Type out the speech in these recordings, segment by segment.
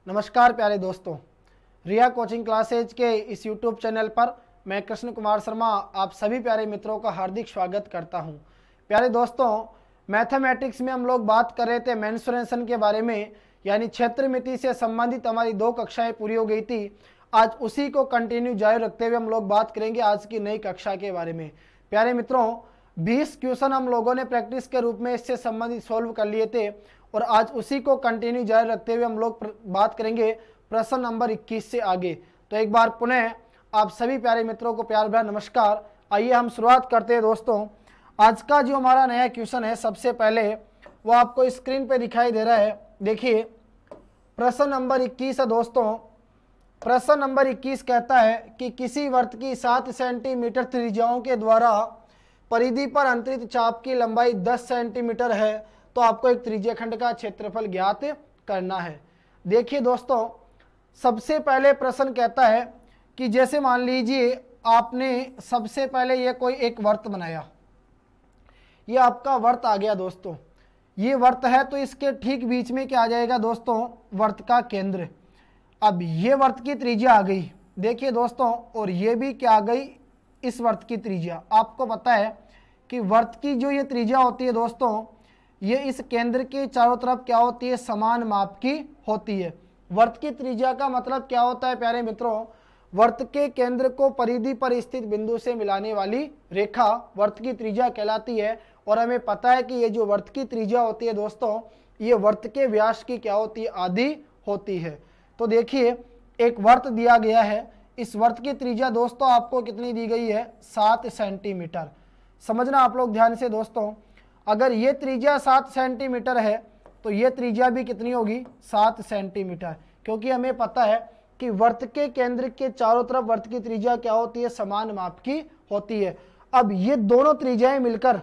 नमस्कार प्यारे दोस्तों, रिया कोचिंग क्लासेज के इस यूट्यूब चैनल पर मैं कृष्ण कुमार शर्मा आप सभी प्यारे मित्रों का हार्दिक स्वागत करता हूं। प्यारे दोस्तों, मैथमेटिक्स में हम लोग बात कर रहे थे मेंसुरेशन के बारे में, यानी क्षेत्रमिति से संबंधित हमारी 2 कक्षाएं पूरी हो गई थी। आज उसी को कंटिन्यू जारी रखते हुए हम लोग बात करेंगे आज की नई कक्षा के बारे में। प्यारे मित्रों, 20 क्वेश्चन हम लोगों ने प्रैक्टिस के रूप में इससे संबंधित सॉल्व कर लिए थे और आज उसी को कंटिन्यू जारी रखते हुए हम लोग बात करेंगे प्रश्न नंबर 21 से आगे। तो एक बार पुनः आप सभी प्यारे मित्रों को प्यार भरा नमस्कार। आइए हम शुरुआत करते हैं दोस्तों। आज का जो हमारा नया क्वेश्चन है, सबसे पहले वो आपको स्क्रीन पे दिखाई दे रहा है। देखिए, प्रश्न नंबर 21 है दोस्तों। प्रश्न नंबर 21 कहता है कि किसी वर्त की 7 सेंटीमीटर त्रिज्याओं के द्वारा परिधि पर अंतरित चाप की लंबाई 10 सेंटीमीटर है, तो आपको एक त्रिज्याखंड का क्षेत्रफल ज्ञात करना है। देखिए दोस्तों, सबसे पहले प्रश्न कहता है कि जैसे मान लीजिए आपने सबसे पहले ये कोई एक वर्त बनाया, ये आपका वर्त आ गया दोस्तों। ये वर्त है तो इसके ठीक बीच में क्या आ जाएगा दोस्तों, वर्त का केंद्र। अब ये वर्त की त्रिज्या आ गई, देखिए दोस्तों, और ये भी क्या आ गई, इस वर्त की त्रिज्या। आपको पता है कि वर्त की जो ये त्रिज्या होती है दोस्तों, ये इस केंद्र के चारों तरफ क्या होती है, समान माप की होती है। वर्त की त्रिज्या का मतलब क्या होता है प्यारे मित्रों, वर्त के केंद्र को परिधि पर स्थित बिंदु से मिलाने वाली रेखा वर्त की त्रिज्या कहलाती है। और हमें पता है कि ये जो वर्त की त्रिज्या होती है दोस्तों, ये वर्त के व्यास की क्या होती है, आधी होती है। तो देखिए, एक वर्त दिया गया है, इस वर्त की त्रिज्या दोस्तों आपको कितनी दी गई है, 7 सेंटीमीटर। समझना आप लोग ध्यान से दोस्तों, अगर ये त्रिज्या 7 सेंटीमीटर है तो ये त्रिज्या भी कितनी होगी, 7 सेंटीमीटर, क्योंकि हमें पता है कि वर्त के केंद्र के चारों तरफ वर्त की त्रिज्या क्या होती है, समान माप की होती है। अब ये दोनों त्रिज्याएं मिलकर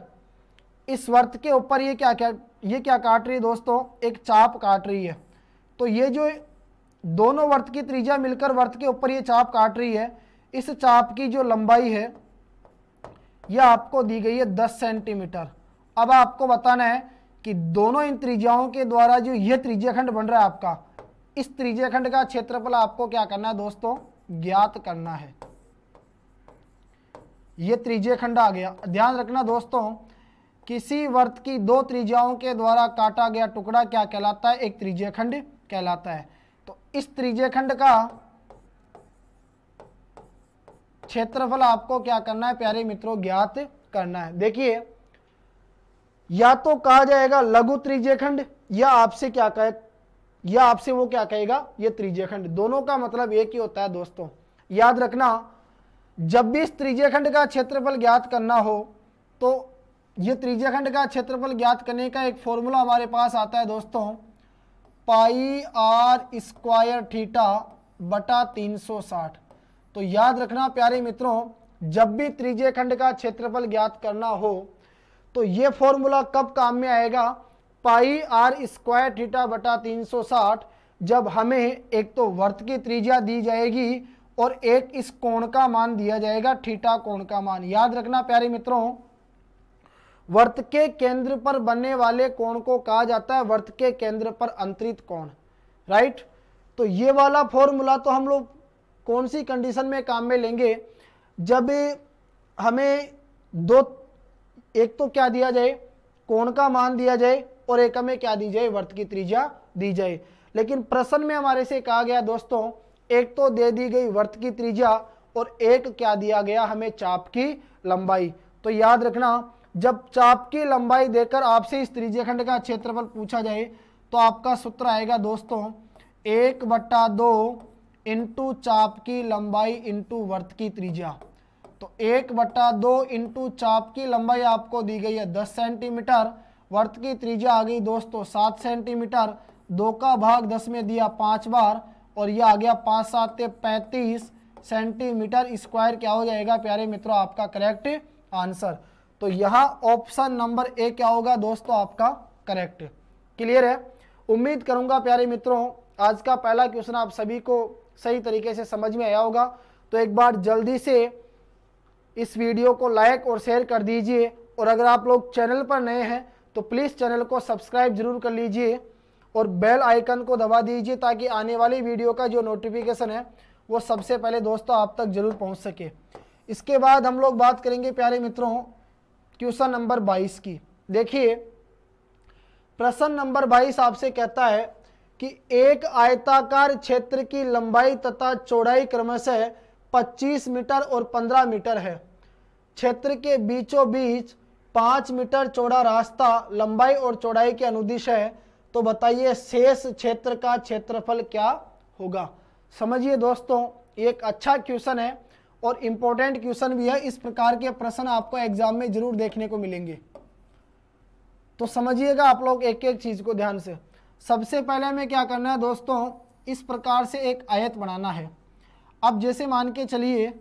इस वर्त के ऊपर ये क्या काट रही है दोस्तों, एक चाप काट रही है। तो ये जो दोनों वर्त की त्रिज्या मिलकर वर्त के ऊपर ये चाप काट रही है, इस चाप की जो लंबाई है यह आपको दी गई है 10 सेंटीमीटर। अब आपको बताना है कि दोनों इन त्रिज्याओं के द्वारा जो यह त्रिज्याखंड बन रहा है आपका, इस त्रिज्याखंड का क्षेत्रफल आपको क्या करना है दोस्तों, ज्ञात करना है। यह त्रिज्याखंड आ गया। ध्यान रखना दोस्तों, किसी वर्त की 2 त्रिज्याओं के द्वारा काटा गया टुकड़ा क्या कहलाता है, एक त्रिज्याखंड कहलाता है। तो इस त्रिज्याखंड का क्षेत्रफल आपको क्या करना है प्यारे मित्रों, ज्ञात करना है। देखिए, या तो कहा जाएगा लघु त्रिज्याखंड, या आपसे क्या कहे, या आपसे वो क्या कहेगा, ये त्रिज्याखंड। दोनों का मतलब एक ही होता है दोस्तों। याद रखना, जब भी इस त्रिज्याखंड का क्षेत्रफल ज्ञात करना हो तो ये त्रिज्याखंड का क्षेत्रफल ज्ञात करने का एक फॉर्मूला हमारे पास आता है दोस्तों, पाई आर स्क्वायर थीटा बटा 360। तो याद रखना प्यारे मित्रों, जब भी त्रिज्याखंड का क्षेत्रफल ज्ञात करना हो तो ये फॉर्मूला कब काम में आएगा, पाई आर स्क्वायर थीटा बटा 360, जब हमें एक तो वर्त की त्रिज्या दी जाएगी और एक इस कोण का मान दिया जाएगा, थीटा कोण का मान। याद रखना प्यारे मित्रों, वर्त के केंद्र पर बनने वाले कोण को कहा जाता है वर्त के केंद्र पर अंतरित कोण, राइट। तो ये वाला फॉर्मूला तो हम लोग कौन सी कंडीशन में काम में लेंगे, जब हमें एक तो क्या दिया जाए, कोण का मान दिया जाए, और एक हमें क्या दी जाए, वर्त की त्रिज्या दी जाए। लेकिन प्रश्न में हमारे से कहा गया दोस्तों, एक तो दे दी गई वर्त की त्रिज्या और एक क्या दिया गया, हमें चाप की लंबाई। तो याद रखना, जब चाप की लंबाई देकर आपसे इस त्रिज्याखंड का क्षेत्रफल पूछा जाए तो आपका सूत्र आएगा दोस्तों 1/2 इंटू चाप की लंबाई इंटू वर्त की त्रिज्या। तो 1/2 इंटू चाप की लंबाई आपको दी गई है 10 सेंटीमीटर, वर्त की त्रिज्या आ गई दोस्तों 7 सेंटीमीटर, 2 का भाग 10 में दिया 5 बार, और यह आ गया 5 7 35 सेंटीमीटर स्क्वायर क्या हो जाएगा प्यारे मित्रों, आपका करेक्ट आंसर। तो यहाँ ऑप्शन नंबर ए क्या होगा दोस्तों, आपका करेक्ट। क्लियर है। उम्मीद करूंगा प्यारे मित्रों आज का पहला क्वेश्चन आप सभी को सही तरीके से समझ में आया होगा। तो एक बार जल्दी से इस वीडियो को लाइक और शेयर कर दीजिए, और अगर आप लोग चैनल पर नए हैं तो प्लीज़ चैनल को सब्सक्राइब जरूर कर लीजिए और बेल आइकन को दबा दीजिए ताकि आने वाली वीडियो का जो नोटिफिकेशन है वो सबसे पहले दोस्तों आप तक जरूर पहुंच सके। इसके बाद हम लोग बात करेंगे प्यारे मित्रों क्वेश्चन नंबर 22 की। देखिए प्रश्न नंबर 22 आपसे कहता है कि एक आयताकार क्षेत्र की लंबाई तथा चौड़ाई क्रमशः 25 मीटर और 15 मीटर है। क्षेत्र के बीचों बीच 5 मीटर चौड़ा रास्ता लंबाई और चौड़ाई के अनुदिश है, तो बताइए शेष क्षेत्र का क्षेत्रफल क्या होगा। समझिए दोस्तों एक अच्छा क्वेश्चन है और इम्पोर्टेंट क्वेश्चन भी है। इस प्रकार के प्रश्न आपको एग्जाम में जरूर देखने को मिलेंगे, तो समझिएगा आप लोग एक एक चीज को ध्यान से। सबसे पहले हमें क्या करना है दोस्तों, इस प्रकार से एक आयत बनाना है। अब जैसे मान के चलिए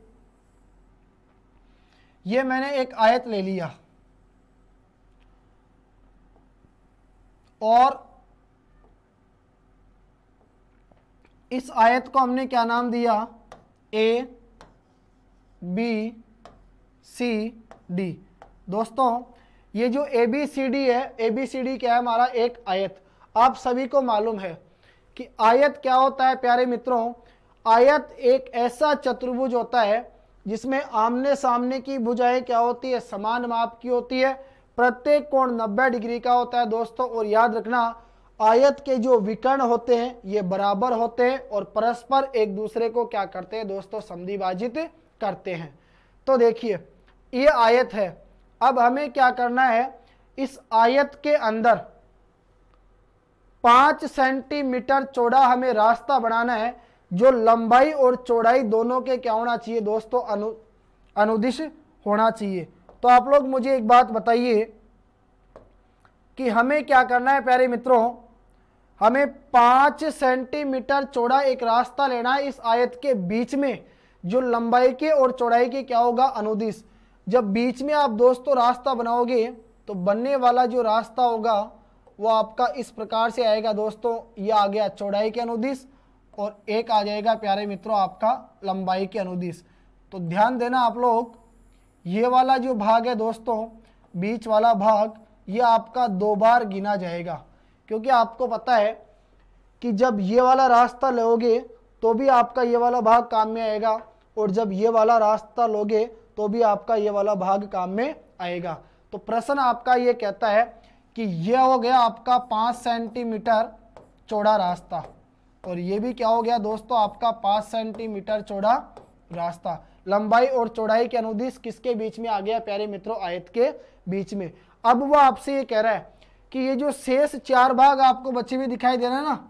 ये मैंने एक आयत ले लिया और इस आयत को हमने क्या नाम दिया, ए बी सी डी। दोस्तों ये जो ए बी सी डी है, ए बी सी डी क्या है, हमारा एक आयत। आप सभी को मालूम है कि आयत क्या होता है प्यारे मित्रों। आयत एक ऐसा चतुर्भुज होता है जिसमें आमने सामने की भुजाएं क्या होती है, समान माप की होती है। प्रत्येक कोण 90 डिग्री का होता है दोस्तों। और याद रखना आयत के जो विकर्ण होते हैं ये बराबर होते हैं और परस्पर एक दूसरे को क्या करते हैं दोस्तों, समद्विभाजित करते हैं। तो देखिए ये आयत है। अब हमें क्या करना है, इस आयत के अंदर 5 सेंटीमीटर चौड़ा हमें रास्ता बनाना है जो लंबाई और चौड़ाई दोनों के क्या होना चाहिए दोस्तों, अनुदिश होना चाहिए। तो आप लोग मुझे एक बात बताइए कि हमें क्या करना है प्यारे मित्रों, हमें 5 सेंटीमीटर चौड़ा एक रास्ता लेना है इस आयत के बीच में जो लंबाई के और चौड़ाई के क्या होगा, अनुदिश। जब बीच में आप दोस्तों रास्ता बनाओगे तो बनने वाला जो रास्ता होगा वो आपका इस प्रकार से आएगा दोस्तों। ये आ गया चौड़ाई के अनुदिश और एक आ जाएगा प्यारे मित्रों आपका लंबाई के अनुदिश। तो ध्यान देना आप लोग, ये वाला जो भाग है दोस्तों, बीच वाला भाग, ये आपका 2 बार गिना जाएगा, क्योंकि आपको पता है कि जब ये वाला रास्ता लोगे तो भी आपका ये वाला भाग काम में आएगा और जब ये वाला रास्ता लोगे तो भी आपका ये वाला भाग काम में आएगा। तो प्रश्न आपका ये कहता है कि ये हो गया आपका 5 सेंटीमीटर चौड़ा रास्ता और ये भी क्या हो गया दोस्तों आपका 5 सेंटीमीटर चौड़ा रास्ता। लंबाई और चौड़ाई के अनुदिश किसके बीच में आ गया प्यारे मित्रों, आयत के बीच में। अब वो आपसे ये कह रहा है कि ये जो शेष 4 भाग आपको बचे हुए दिखाई दे रहे हैं ना,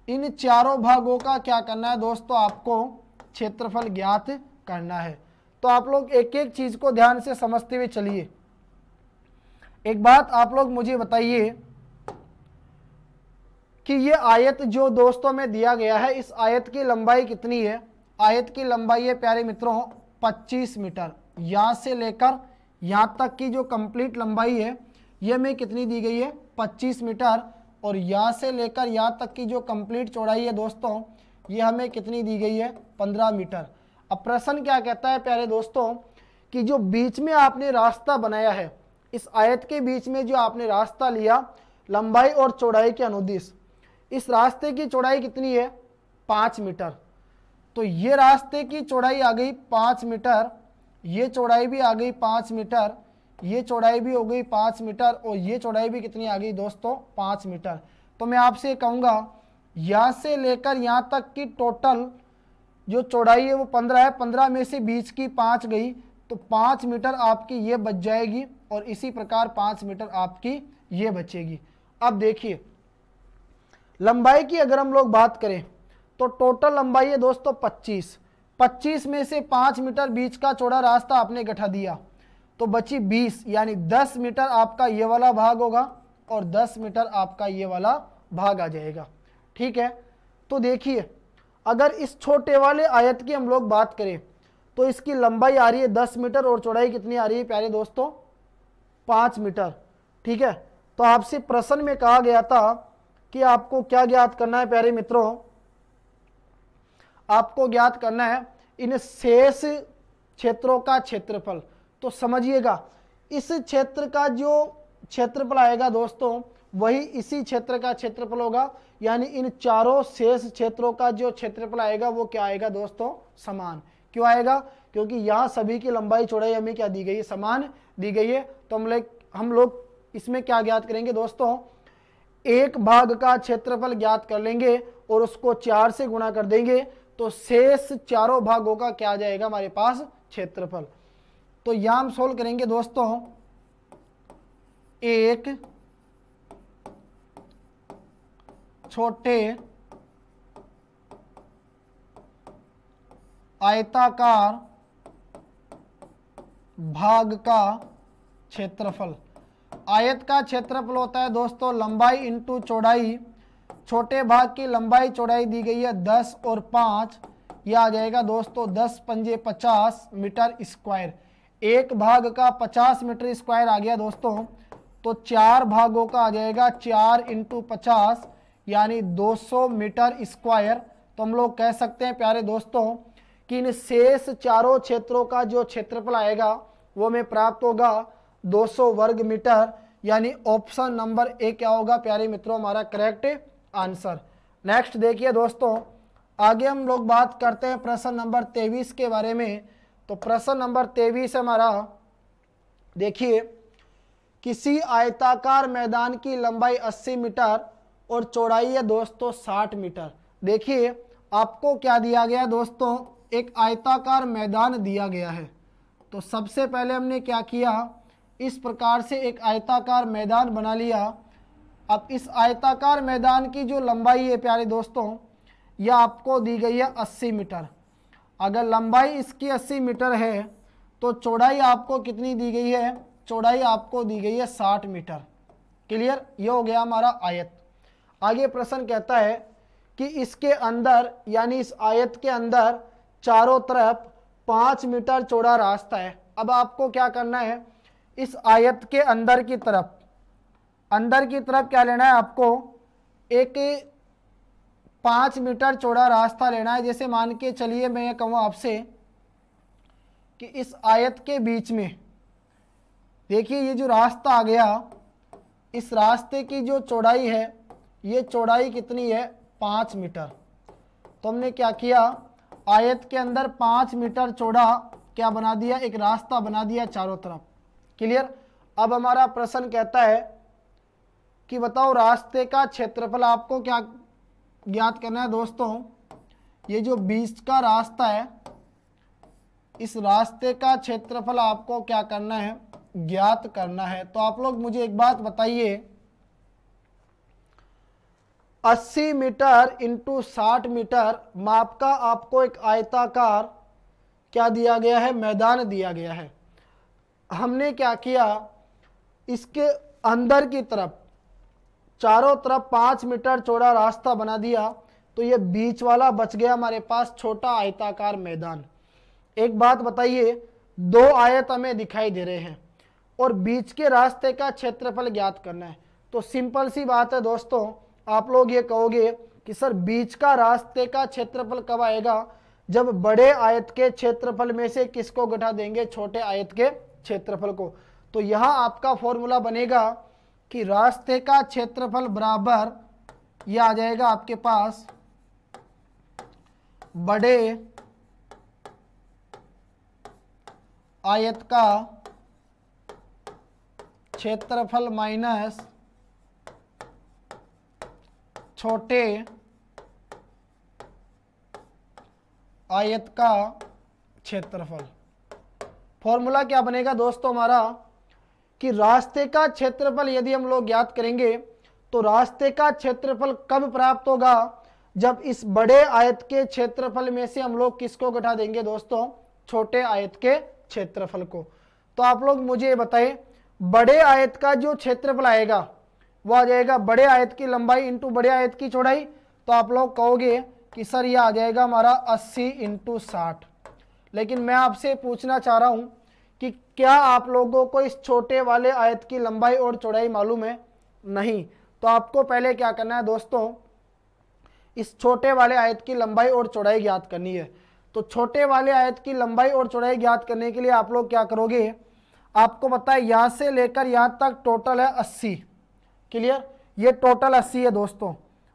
इन चारों भागों का क्या करना है दोस्तों, आपको क्षेत्रफल ज्ञात करना है। तो आप लोग एक एक चीज को ध्यान से समझते हुए चलिए। एक बात आप लोग मुझे बताइए कि ये आयत जो दोस्तों में दिया गया है, इस आयत की लंबाई कितनी है। आयत की लंबाई है प्यारे मित्रों 25 मीटर। यहाँ से लेकर यहाँ तक की जो कंप्लीट लंबाई है ये हमें कितनी दी गई है, 25 मीटर। और यहाँ से लेकर यहाँ तक की जो कंप्लीट चौड़ाई है दोस्तों ये हमें कितनी दी गई है, 15 मीटर। अब प्रश्न क्या कहता है प्यारे दोस्तों कि जो बीच में आपने रास्ता बनाया है, इस आयत के बीच में जो आपने रास्ता लिया लंबाई और चौड़ाई के अनुदिश, इस रास्ते की चौड़ाई कितनी है, 5 मीटर। तो ये रास्ते की चौड़ाई आ गई 5 मीटर, ये चौड़ाई भी आ गई 5 मीटर, ये चौड़ाई भी हो गई 5 मीटर और ये चौड़ाई भी कितनी आ गई दोस्तों, 5 मीटर। तो मैं आपसे कहूँगा यहाँ से लेकर यहाँ तक की टोटल जो चौड़ाई है वो 15 है। 15 में से बीच की 5 गई तो 5 मीटर आपकी ये बच जाएगी और इसी प्रकार 5 मीटर आपकी ये बचेगी। अब देखिए लंबाई की अगर हम लोग बात करें तो टोटल लंबाई है दोस्तों 25 में से 5 मीटर बीच का चौड़ा रास्ता आपने गठा दिया तो बची 20, यानी 10 मीटर आपका ये वाला भाग होगा और 10 मीटर आपका ये वाला भाग आ जाएगा। ठीक है, तो देखिए अगर इस छोटे वाले आयत की हम लोग बात करें तो इसकी लंबाई आ रही है 10 मीटर और चौड़ाई कितनी आ रही है प्यारे दोस्तों, 5 मीटर। ठीक है, तो आपसे प्रश्न में कहा गया था कि आपको क्या ज्ञात करना है प्यारे मित्रों, आपको ज्ञात करना है इन शेष क्षेत्रों का क्षेत्रफल। तो समझिएगा इस क्षेत्र का जो क्षेत्रफल आएगा दोस्तों वही इसी क्षेत्र का क्षेत्रफल होगा, यानी इन चारों शेष क्षेत्रों का जो क्षेत्रफल आएगा वो क्या आएगा दोस्तों, समान। क्यों आएगा, क्योंकि यहाँ सभी की लंबाई चौड़ाई हमें क्या दी गई है, समान दी गई है। तो हम लोग इसमें क्या ज्ञात करेंगे दोस्तों, एक भाग का क्षेत्रफल ज्ञात कर लेंगे और उसको 4 से गुणा कर देंगे, तो शेष चारों भागों का क्या आ जाएगा हमारे पास, क्षेत्रफल। तो यहां हम सोल्व करेंगे दोस्तों, एक छोटे आयताकार भाग का क्षेत्रफल। आयत का क्षेत्रफल होता है दोस्तों लंबाई इंटू चौड़ाई। छोटे भाग की लंबाई चौड़ाई दी गई है 10 और 5, यह आ जाएगा दोस्तों 10 पंजे 50 मीटर स्क्वायर। एक भाग का 50 मीटर स्क्वायर आ गया दोस्तों, तो 4 भागों का आ जाएगा 4 इंटू 50 यानी 200 मीटर स्क्वायर। तो हम लोग कह सकते हैं प्यारे दोस्तों कि इन शेष चारों क्षेत्रों का जो क्षेत्रफल आएगा वो हमें प्राप्त होगा 200 वर्ग मीटर, यानी ऑप्शन नंबर ए क्या होगा प्यारे मित्रों, हमारा करेक्ट आंसर। नेक्स्ट देखिए दोस्तों, आगे हम लोग बात करते हैं प्रश्न नंबर 23 के बारे में। तो प्रश्न नंबर 23 हमारा, देखिए, किसी आयताकार मैदान की लंबाई 80 मीटर और चौड़ाई है दोस्तों 60 मीटर। देखिए आपको क्या दिया गया दोस्तों, एक आयताकार मैदान दिया गया है। तो सबसे पहले हमने क्या किया, इस प्रकार से एक आयताकार मैदान बना लिया। अब इस आयताकार मैदान की जो लंबाई है प्यारे दोस्तों, यह आपको दी गई है 80 मीटर। अगर लंबाई इसकी 80 मीटर है तो चौड़ाई आपको कितनी दी गई है, चौड़ाई आपको दी गई है 60 मीटर। क्लियर, ये हो गया हमारा आयत। आगे प्रश्न कहता है कि इसके अंदर यानी इस आयत के अंदर चारों तरफ 5 मीटर चौड़ा रास्ता है। अब आपको क्या करना है, इस आयत के अंदर की तरफ क्या लेना है, आपको एक 5 मीटर चौड़ा रास्ता लेना है। जैसे मान के चलिए मैं ये कहूँ आपसे कि इस आयत के बीच में देखिए ये जो रास्ता आ गया, इस रास्ते की जो चौड़ाई है, ये चौड़ाई कितनी है, 5 मीटर। तो हमने क्या किया, आयत के अंदर 5 मीटर चौड़ा क्या बना दिया, एक रास्ता बना दिया चारों तरफ। क्लियर। अब हमारा प्रश्न कहता है कि बताओ रास्ते का क्षेत्रफल। आपको क्या ज्ञात करना है दोस्तों, ये जो बीच का रास्ता है, इस रास्ते का क्षेत्रफल आपको क्या करना है, ज्ञात करना है। तो आप लोग मुझे एक बात बताइए, 80 मीटर इंटू 60 मीटर माप का आपको एक आयताकार क्या दिया गया है, मैदान दिया गया है। हमने क्या किया, इसके अंदर की तरफ चारों तरफ 5 मीटर चौड़ा रास्ता बना दिया, तो ये बीच वाला बच गया हमारे पास छोटा आयताकार मैदान। एक बात बताइए, 2 आयत हमें दिखाई दे रहे हैं और बीच के रास्ते का क्षेत्रफल ज्ञात करना है। तो सिंपल सी बात है दोस्तों, आप लोग ये कहोगे कि सर बीच का रास्ते का क्षेत्रफल कब आएगा, जब बड़े आयत के क्षेत्रफल में से किसको घटा देंगे, छोटे आयत के क्षेत्रफल को। तो यहाँ आपका फॉर्मूला बनेगा कि रास्ते का क्षेत्रफल बराबर यह आ जाएगा आपके पास बड़े आयत का क्षेत्रफल माइनस छोटे आयत का क्षेत्रफल। फॉर्मूला क्या बनेगा दोस्तों हमारा कि रास्ते का क्षेत्रफल यदि हम लोग ज्ञात करेंगे तो रास्ते का क्षेत्रफल कब प्राप्त होगा, जब इस बड़े आयत के क्षेत्रफल में से हम लोग किसको घटा देंगे दोस्तों, छोटे आयत के क्षेत्रफल को। तो आप लोग मुझे बताएं, बड़े आयत का जो क्षेत्रफल आएगा वो आ जाएगा बड़े आयत की लंबाई इंटू बड़े आयत की चौड़ाई। तो आप लोग कहोगे कि सर ये आ जाएगा हमारा 80 इंटू 60। लेकिन मैं आपसे पूछना चाह रहा हूँ कि क्या आप लोगों को इस छोटे वाले आयत की लंबाई और चौड़ाई मालूम है? नहीं। तो आपको पहले क्या करना है दोस्तों, इस छोटे वाले आयत की लंबाई और चौड़ाई ज्ञात करनी है। तो छोटे वाले आयत की लंबाई और चौड़ाई ज्ञात करने के लिए आप लोग क्या करोगे, आपको पता है यहाँ से लेकर यहाँ तक टोटल है 80। क्लियर। ये टोटल 80 है दोस्तों।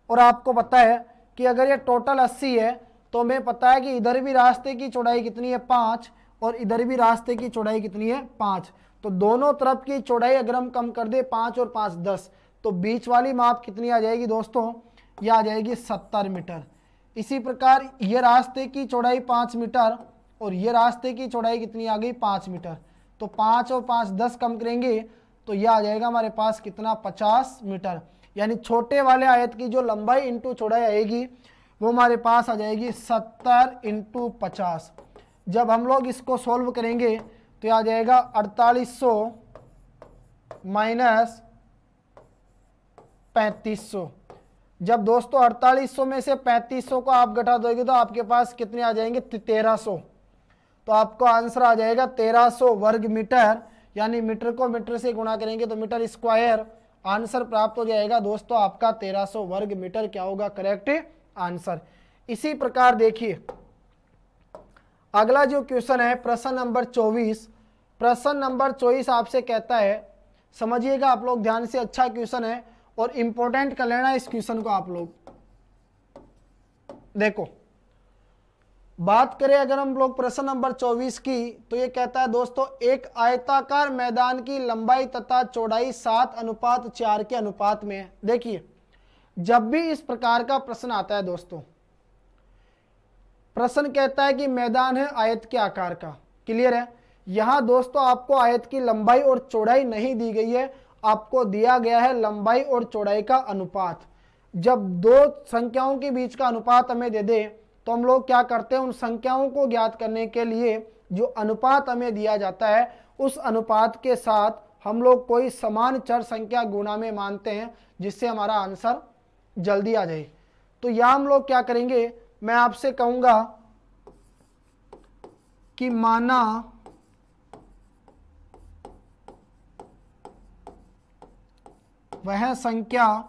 और आपको पता है कि अगर ये टोटल 80 है तो हमें पता है कि इधर भी रास्ते की चौड़ाई कितनी है 5 और इधर भी रास्ते की चौड़ाई कितनी है 5। तो दोनों तरफ की चौड़ाई अगर हम कम कर दे 5 और 5 10, तो बीच वाली माप कितनी आ जाएगी दोस्तों, यह आ जाएगी 70 मीटर। इसी प्रकार ये रास्ते की चौड़ाई 5 मीटर और ये रास्ते की चौड़ाई कितनी आ गई 5 मीटर। तो 5 और 5 10 कम करेंगे तो यह आ जाएगा हमारे पास कितना 50 मीटर। यानी छोटे वाले आयत की जो लंबाई इंटू चौड़ाई आएगी वो हमारे पास आ जाएगी 70 इंटू 50। जब हम लोग इसको सोल्व करेंगे तो यह आ जाएगा 4800 माइनस 3500। जब दोस्तों 4800 में से 3500 को आप घटा दोगे तो आपके पास कितने आ जाएंगे 1300। तो आपको आंसर आ जाएगा 1300 वर्ग मीटर। यानी मीटर को मीटर से गुणा करेंगे तो मीटर स्क्वायर आंसर प्राप्त हो जाएगा दोस्तों आपका 1300 वर्ग मीटर क्या होगा करेक्ट आंसर। इसी प्रकार देखिए अगला जो क्वेश्चन है प्रश्न नंबर 24। प्रश्न नंबर 24 आपसे कहता है, समझिएगा आप लोग ध्यान से, अच्छा क्वेश्चन है और इंपॉर्टेंट कर लेना इस क्वेश्चन को आप लोग। देखो बात करें अगर हम लोग प्रश्न नंबर 24 की तो ये कहता है दोस्तों एक आयताकार मैदान की लंबाई तथा चौड़ाई 7:4 के अनुपात में है। देखिए जब भी इस प्रकार का प्रश्न आता है दोस्तों, प्रश्न कहता है कि मैदान है आयत के आकार का, क्लियर है। यहां दोस्तों आपको आयत की लंबाई और चौड़ाई नहीं दी गई है, आपको दिया गया है लंबाई और चौड़ाई का अनुपात। जब दो संख्याओं के बीच का अनुपात हमें दे दे तो हम लोग क्या करते हैं, उन संख्याओं को ज्ञात करने के लिए जो अनुपात हमें दिया जाता है उस अनुपात के साथ हम लोग कोई समान चर संख्या गुणा में मानते हैं जिससे हमारा आंसर जल्दी आ जाए। तो यहां हम लोग क्या करेंगे, मैं आपसे कहूंगा कि माना वह संख्या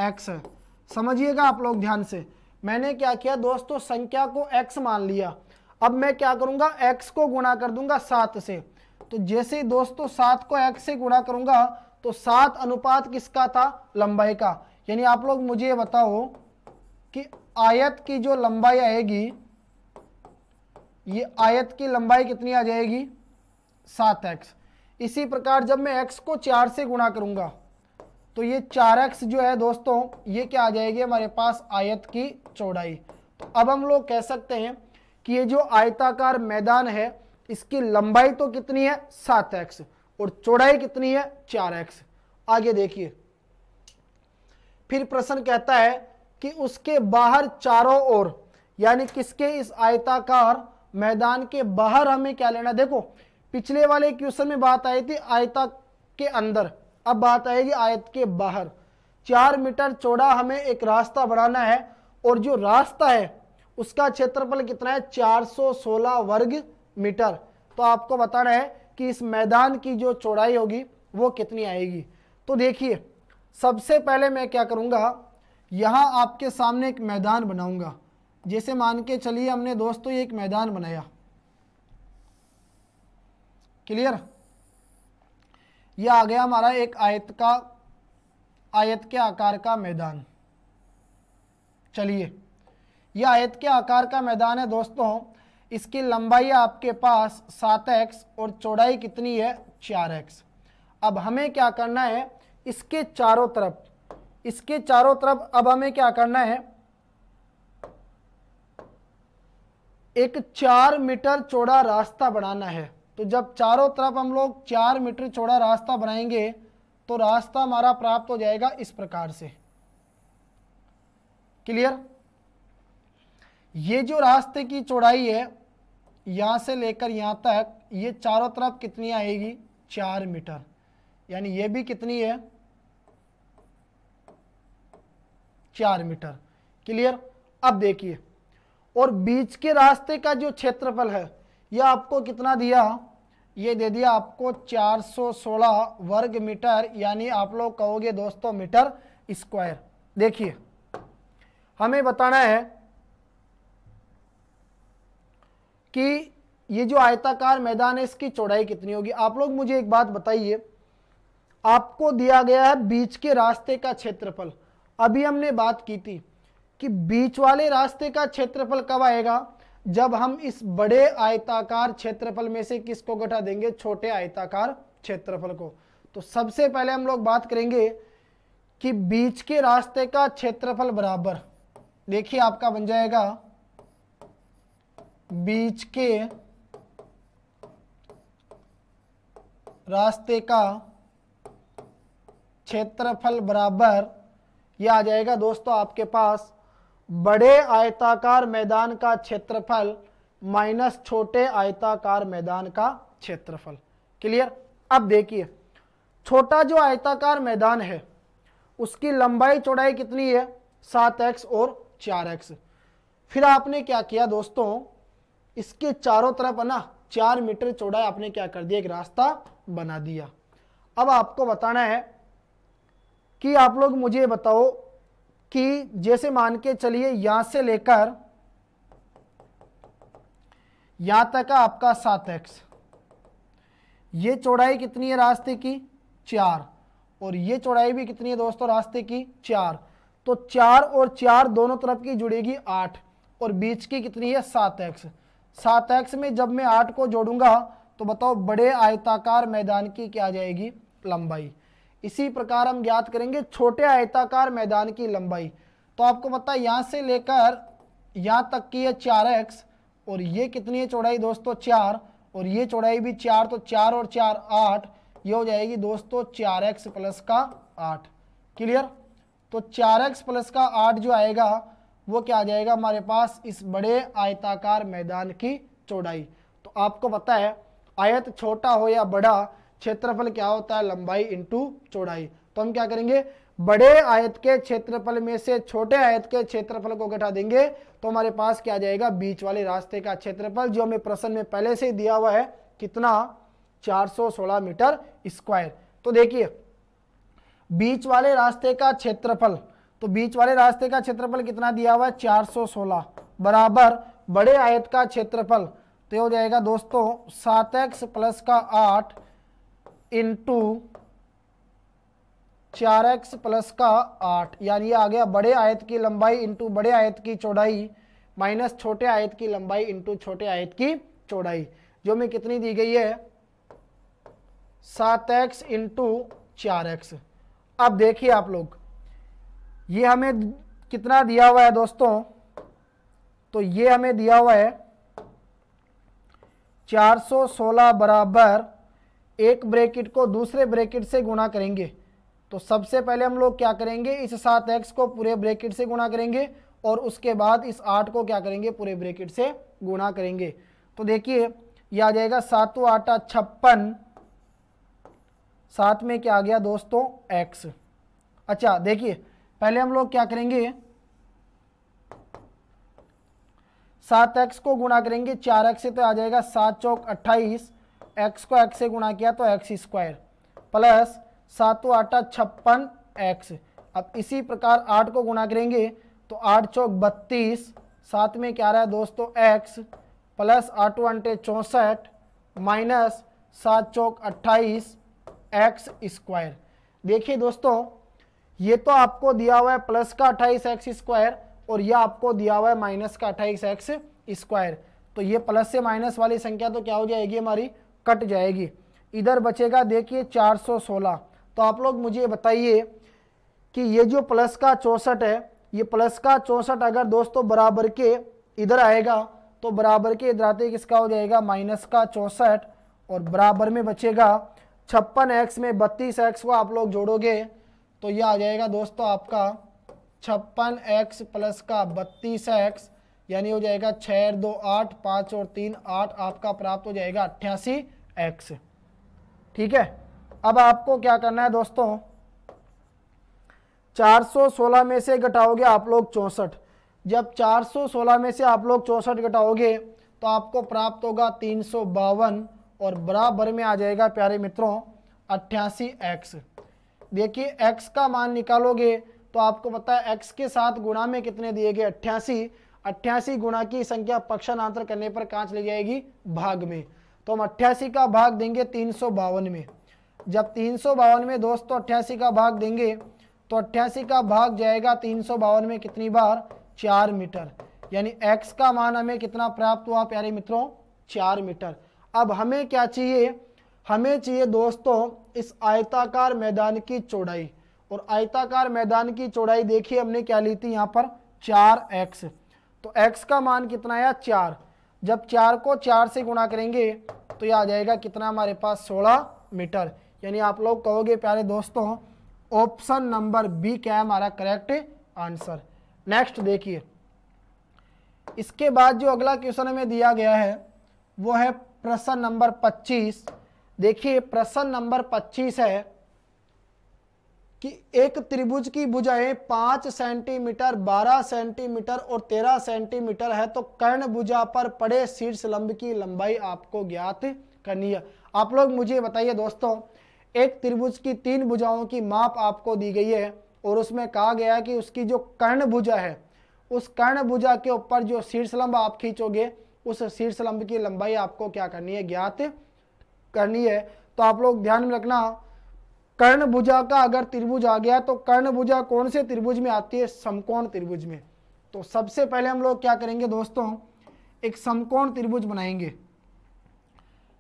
x है। समझिएगा आप लोग ध्यान से, मैंने क्या किया दोस्तों, संख्या को x मान लिया। अब मैं क्या करूंगा, x को गुणा कर दूंगा 7 से। तो जैसे ही दोस्तों 7 को x से गुणा करूंगा तो 7 अनुपात किसका था, लंबाई का। यानी आप लोग मुझे ये बताओ कि आयत की जो लंबाई आएगी, ये आयत की लंबाई कितनी आ जाएगी 7x। इसी प्रकार जब मैं x को 4 से गुणा करूंगा तो ये 4x जो है दोस्तों ये क्या आ जाएगी हमारे पास आयत की चौड़ाई। तो अब हम लोग कह सकते हैं कि ये जो आयताकार मैदान है इसकी लंबाई तो कितनी है 7x और चौड़ाई कितनी है 4x। आगे देखिए फिर प्रश्न कहता है कि उसके बाहर चारों ओर, यानी किसके, इस आयताकार मैदान के बाहर हमें क्या लेना। देखो पिछले वाले क्वेश्चन में बात आई थी आयता के अंदर, अब बात आएगी आयत के बाहर। 4 मीटर चौड़ा हमें एक रास्ता बनाना है और जो रास्ता है उसका क्षेत्रफल कितना है 416 वर्ग मीटर। तो आपको बताना है कि इस मैदान की जो चौड़ाई होगी वो कितनी आएगी। तो देखिए सबसे पहले मैं क्या करूंगा, यहां आपके सामने एक मैदान बनाऊंगा। जैसे मान के चलिए हमने दोस्तों ये एक मैदान बनाया, क्लियर। यह आ गया हमारा एक आयत के आकार का मैदान। चलिए यह आयत के आकार का मैदान है दोस्तों, इसकी लंबाई है आपके पास 7x और चौड़ाई कितनी है 4x। अब हमें क्या करना है, इसके चारों तरफ अब हमें क्या करना है, एक 4 मीटर चौड़ा रास्ता बनाना है। तो जब चारों तरफ हम लोग 4 मीटर चौड़ा रास्ता बनाएंगे तो रास्ता हमारा प्राप्त हो जाएगा इस प्रकार से, क्लियर। ये जो रास्ते की चौड़ाई है यहां से लेकर यहां तक, ये चारों तरफ कितनी आएगी 4 मीटर, यानी ये भी कितनी है 4 मीटर, क्लियर। अब देखिए और बीच के रास्ते का जो क्षेत्रफल है यह आपको कितना दिया, ये दे दिया आपको 416 वर्ग मीटर, यानी आप लोग कहोगे दोस्तों मीटर स्क्वायर। देखिए हमें बताना है कि ये जो आयताकार मैदान है इसकी चौड़ाई कितनी होगी। आप लोग मुझे एक बात बताइए, आपको दिया गया है बीच के रास्ते का क्षेत्रफल। अभी हमने बात की थी कि बीच वाले रास्ते का क्षेत्रफल कब आएगा, जब हम इस बड़े आयताकार क्षेत्रफल में से किसको घटा देंगे, छोटे आयताकार क्षेत्रफल को। तो सबसे पहले हम लोग बात करेंगे कि बीच के रास्ते का क्षेत्रफल बराबर, देखिए आपका बन जाएगा बीच के रास्ते का क्षेत्रफल बराबर, यह आ जाएगा दोस्तों आपके पास बड़े आयताकार मैदान का क्षेत्रफल माइनस छोटे आयताकार मैदान का क्षेत्रफल। क्लियर। अब देखिए छोटा जो आयताकार मैदान है उसकी लंबाई चौड़ाई कितनी है, 7x और 4x। फिर आपने क्या किया दोस्तों, इसके चारों तरफ है ना 4 मीटर चौड़ा आपने क्या कर दिया, एक रास्ता बना दिया। अब आपको बताना है कि आप लोग मुझे बताओ कि जैसे मान के चलिए यहां से लेकर यहां तक का आपका 7x, ये चौड़ाई कितनी है रास्ते की, 4, और ये चौड़ाई भी कितनी है दोस्तों रास्ते की, 4। तो 4 और 4 दोनों तरफ की जुड़ेगी 8, और बीच की कितनी है 7x। 7x में जब मैं 8 को जोड़ूंगा तो बताओ बड़े आयताकार मैदान की क्या आ जाएगी, लंबाई। इसी प्रकार हम ज्ञात करेंगे छोटे आयताकार मैदान की लंबाई। तो आपको पता है यहां से लेकर यहां तक की है 4x, और ये कितनी है चौड़ाई दोस्तों 4, और ये चौड़ाई भी 4, तो 4 और 4 8, ये हो जाएगी दोस्तों 4x प्लस का 8। क्लियर। तो 4x प्लस का 8 जो आएगा वो क्या आ जाएगा हमारे पास, इस बड़े आयताकार मैदान की चौड़ाई। तो आपको पता है आयत छोटा हो या बड़ा, क्षेत्रफल क्या होता है, लंबाई इंटू चौड़ाई। तो हम क्या करेंगे, बड़े आयत के क्षेत्रफल में से छोटे आयत के क्षेत्रफल को घटा देंगे तो हमारे पास क्या आ जाएगा, बीच वाले रास्ते का क्षेत्रफल, जो हमें प्रश्न में पहले से ही दिया हुआ है, कितना 416 मीटर स्क्वायर। तो देखिए बीच वाले रास्ते का क्षेत्रफल, तो बीच वाले रास्ते का क्षेत्रफल कितना दिया हुआ है, 416 बराबर बड़े आयत का क्षेत्रफल, तो ये हो जाएगा दोस्तों 7x प्लस का 8 इंटू 4x प्लस का 8, यानी ये आ गया बड़े आयत की लंबाई इंटू बड़े आयत की चौड़ाई माइनस छोटे आयत की लंबाई इंटू छोटे आयत की चौड़ाई, जो में कितनी दी गई है 7x इंटू 4x। अब देखिए आप लोग, ये हमें कितना दिया हुआ है दोस्तों, तो ये हमें दिया हुआ है 416 बराबर, एक ब्रैकेट को दूसरे ब्रैकेट से गुणा करेंगे। तो सबसे पहले हम लोग क्या करेंगे, इस 7x को पूरे ब्रैकेट से गुणा करेंगे और उसके बाद इस 8 को क्या करेंगे, पूरे ब्रैकेट से गुणा करेंगे। तो देखिए यह आ जाएगा 7 8 56, साथ में क्या आ गया दोस्तों x। अच्छा देखिए पहले हम लोग क्या करेंगे, 7x को गुणा करेंगे 4x से, तो आ जाएगा 7 चौक 28, x को x से गुणा किया तो x स्क्वायर प्लस 7 8 56x। अब इसी प्रकार 8 को गुणा करेंगे तो 8 चौक 32, साथ में क्या रहा है दोस्तों x प्लस 8 अंटे 64 माइनस 7 चौक 28 x स्क्वायर। देखिए दोस्तों ये तो आपको दिया हुआ है प्लस का 28 एक्स स्क्वायर और यह आपको दिया हुआ है माइनस का 28 एक्स स्क्वायर। तो ये प्लस से माइनस वाली संख्या तो क्या हो जाएगी, हमारी कट जाएगी। इधर बचेगा देखिए 416। तो आप लोग मुझे बताइए कि ये जो प्लस का 64 है, ये प्लस का 64 अगर दोस्तों बराबर के इधर आएगा तो बराबर के इधर आते किसका हो जाएगा, माइनस का 64, और बराबर में बचेगा 56x में 32x को आप लोग जोड़ोगे तो यह आ जाएगा दोस्तों आपका 56x प्लस का 32x, यानी हो जाएगा 6 2 8 5 और 3 8, आपका प्राप्त हो जाएगा 88x। ठीक है। अब आपको क्या करना है दोस्तों, 416 में से घटाओगे आप लोग 64। जब 416 में से आप लोग 64 घटाओगे तो आपको प्राप्त होगा 352 और बराबर में आ जाएगा प्यारे मित्रों 88x। देखिए x का मान निकालोगे तो आपको पता है x के साथ गुणा में कितने दिए गए, 88। 88 गुणा की संख्या पक्षांतर करने पर कहाँ चली जाएगी, भाग में। तो हम 88 का भाग देंगे 352 में। जब 352 में दोस्तों 88 का भाग देंगे तो 88 का भाग जाएगा 352 में कितनी बार, 4 मीटर। यानी x का मान हमें कितना प्राप्त हुआ प्यारे मित्रों, 4 मीटर। अब हमें क्या चाहिए, हमें चाहिए दोस्तों इस आयताकार मैदान की चौड़ाई। और आयताकार मैदान की चौड़ाई देखिए हमने क्या ली थी यहाँ पर, 4x। तो x का मान कितना आया, 4। जब 4 को 4 से गुणा करेंगे तो यह आ जाएगा कितना हमारे पास, 16 मीटर। यानी आप लोग कहोगे प्यारे दोस्तों ऑप्शन नंबर बी क्या है हमारा करेक्ट आंसर। नेक्स्ट देखिए, इसके बाद जो अगला क्वेश्चन हमें दिया गया है वो है प्रश्न नंबर 25। देखिए प्रश्न नंबर 25 है कि एक त्रिभुज की भुजाएं 5 सेंटीमीटर, 12 सेंटीमीटर और 13 सेंटीमीटर है, तो कर्ण भुजा पर पड़े शीर्ष लंब की लंबाई आपको ज्ञात करनी है। आप लोग मुझे बताइए दोस्तों, एक त्रिभुज की 3 भुजाओं की माप आपको दी गई है और उसमें कहा गया है कि उसकी जो कर्ण भुजा है, उस कर्ण भुजा के ऊपर जो शीर्ष लंब आप खींचोगे उस शीर्ष लंब की लंबाई आपको क्या करनी है, ज्ञात करनी है। तो आप लोग ध्यान में रखना, कर्ण भुजा का अगर त्रिभुज आ गया तो कर्ण भुजा कौन से त्रिभुज में आती है, समकोण त्रिभुज में। तो सबसे पहले हम लोग क्या करेंगे दोस्तों, एक समकोण त्रिभुज बनाएंगे।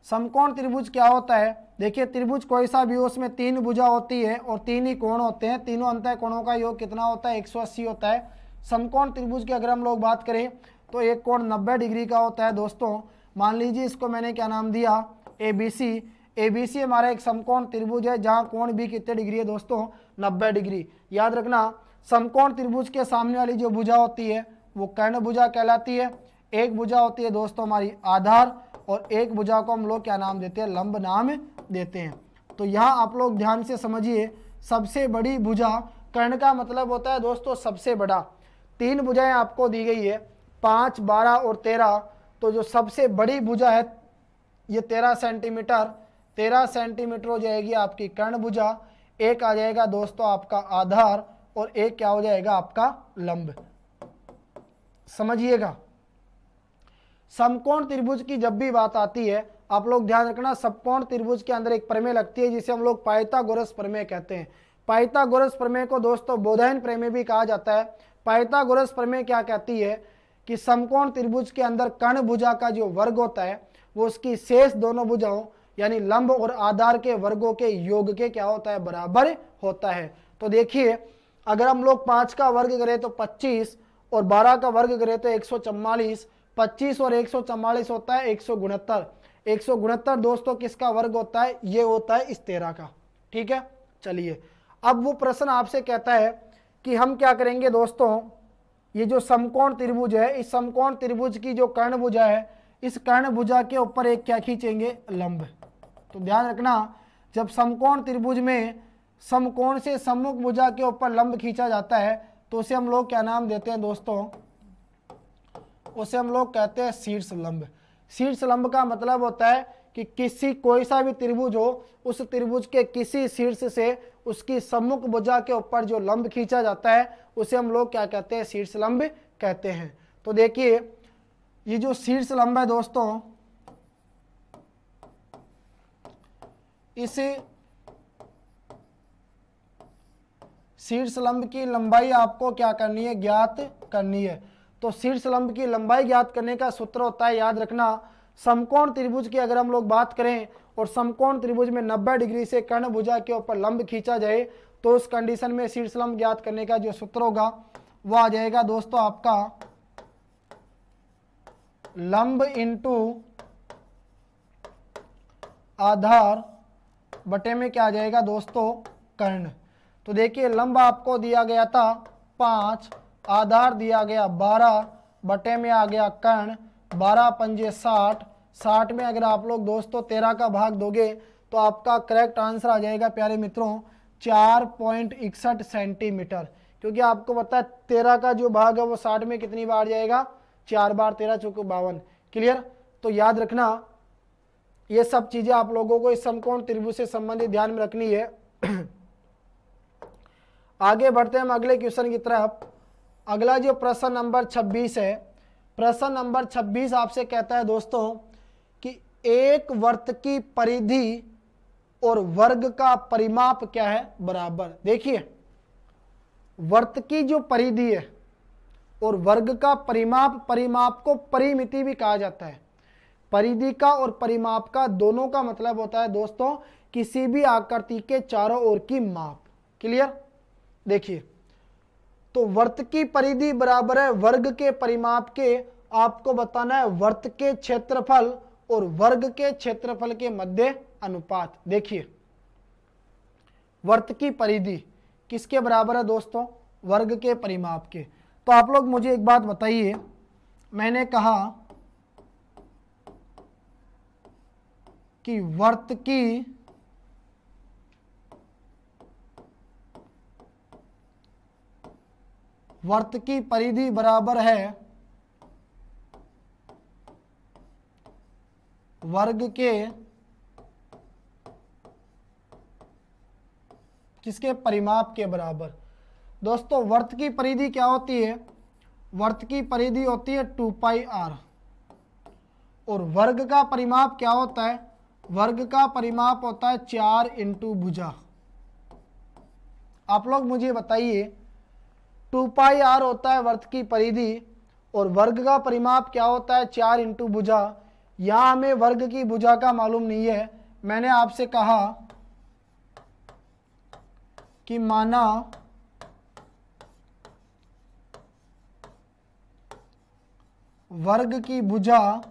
समकोण त्रिभुज क्या होता है, देखिए त्रिभुज कोई सा भी हो उसमें 3 भुजा होती है और 3 ही कोण होते हैं। तीनों अंतः कोणों का योग कितना होता है, 180 होता है। समकोण त्रिभुज की अगर हम लोग बात करें तो एक कोण 90 डिग्री का होता है दोस्तों। मान लीजिए इसको मैंने क्या नाम दिया, ABC। ABC हमारा एक समकोण त्रिभुज है जहां कोण भी कितने डिग्री है दोस्तों, 90 डिग्री। याद रखना समकोण त्रिभुज के सामने वाली जो भुजा होती है वो कर्ण भुजा कहलाती है। एक भुजा होती है दोस्तों हमारी आधार और एक भुजा को हम लोग क्या नाम देते हैं, लंब नाम देते हैं। तो यहाँ आप लोग ध्यान से समझिए, सबसे बड़ी भुजा, कर्ण का मतलब होता है दोस्तों सबसे बड़ा। 3 भुजाएं आपको दी गई है, 5, 12 और 13। तो जो सबसे बड़ी भुजा है ये 13 सेंटीमीटर, 13 सेंटीमीटर हो जाएगी आपकी कर्ण भुजा। एक आ जाएगा दोस्तों आपका आधार और एक क्या हो जाएगा आपका लंब। समझिएगा, समकोण त्रिभुज की जब भी बात आती है आप लोग ध्यान रखना, समकोण त्रिभुज के अंदर एक प्रमेय लगती है जिसे हम लोग पाइथागोरस प्रमेय कहते हैं। पाइथागोरस प्रमेय को दोस्तों बोधायन प्रमेय भी कहा जाता है। पाइथागोरस प्रमेय क्या कहती है कि समकोण त्रिभुज के अंदर कर्ण भुजा का जो वर्ग होता है वो उसकी शेष दोनों भुजाओं यानी लंब और आधार के वर्गों के योग के क्या होता है, बराबर होता है। तो देखिए अगर हम लोग 5 का वर्ग करें तो 25 और 12 का वर्ग करें तो 144। 25 और 144 होता है 169। 169 दोस्तों किसका वर्ग होता है, ये होता है इस 13 का। ठीक है, चलिए अब वो प्रश्न आपसे कहता है कि हम क्या करेंगे दोस्तों, ये जो समकोण त्रिभुज है, इस समकोण त्रिभुज की जो कर्ण भुजा है, इस कर्ण भुजा के ऊपर एक क्या खींचेंगे, लंब। तो ध्यान रखना, जब समकोण त्रिभुज में समकोण से सम्मुख भुजा के ऊपर लंब खींचा जाता है तो उसे हम लोग क्या नाम देते हैं दोस्तों, उसे हम लोग कहते हैं शीर्ष लंब। शीर्ष लंब का मतलब होता है कि किसी कोई सा भी त्रिभुज हो, उस त्रिभुज के किसी शीर्ष से उसकी सम्मुख भुजा के ऊपर जो लंब खींचा जाता है उसे हम लोग क्या कहते हैं, शीर्ष लंब कहते हैं। तो देखिए ये जो शीर्ष लंब है दोस्तों, इसे शीर्ष लंब की लंबाई आपको क्या करनी है, ज्ञात करनी है। तो शीर्ष लंब की लंबाई ज्ञात करने का सूत्र होता है, याद रखना, समकोण त्रिभुज की अगर हम लोग बात करें और समकोण त्रिभुज में 90 डिग्री से कर्ण भुजा के ऊपर लंब खींचा जाए तो उस कंडीशन में शीर्ष लंब ज्ञात करने का जो सूत्र होगा वो आ जाएगा दोस्तों आपका लंब इंटू आधार बटे में क्या आ जाएगा दोस्तों, कर्ण। तो देखिए लंब आपको दिया गया था 5, आधार दिया गया 12, बटे में आ गया कर्ण। 12 पंजे 60, 60 में अगर आप लोग दोस्तों 13 का भाग दोगे तो आपका करेक्ट आंसर आ जाएगा प्यारे मित्रों 4.61 सेंटीमीटर। क्योंकि आपको पता है 13 का जो भाग है वो 60 में कितनी बार जाएगा, 4 बार, 13 चौके 52। क्लियर। तो याद रखना ये सब चीजें आप लोगों को इस समकोण त्रिभुज से संबंधित ध्यान में रखनी है। आगे बढ़ते हैं हम अगले क्वेश्चन की तरफ। अगला जो प्रश्न नंबर 26 है, प्रश्न नंबर 26 आपसे कहता है दोस्तों कि एक वृत्त की परिधि और वर्ग का परिमाप क्या है, बराबर। देखिए वर्त की जो परिधि है और वर्ग का परिमाप, परिमाप को परिमिति भी कहा जाता है। परिधि का और परिमाप का दोनों का मतलब होता है दोस्तों किसी भी आकृति के चारों ओर की माप। क्लियर। देखिए तो वर्त की परिधि बराबर है वर्ग के परिमाप के। आपको बताना है वर्त के क्षेत्रफल और वर्ग के क्षेत्रफल के मध्य अनुपात। देखिए वर्त की परिधि किसके बराबर है दोस्तों, वर्ग के परिमाप के। तो आप लोग मुझे एक बात बताइए, मैंने कहा कि वर्त की परिधि बराबर है वर्ग के किसके, परिमाप के बराबर। दोस्तों वर्त की परिधि क्या होती है, वर्त की परिधि होती है 2πr और वर्ग का परिमाप क्या होता है, वर्ग का परिमाप होता है 4 इंटू भुजा। आप लोग मुझे बताइए 2πr होता है वर्त की परिधि और वर्ग का परिमाप क्या होता है 4 इंटू भुजा। यहां हमें वर्ग की भुजा का मालूम नहीं है। मैंने आपसे कहा कि माना वर्ग की भुजा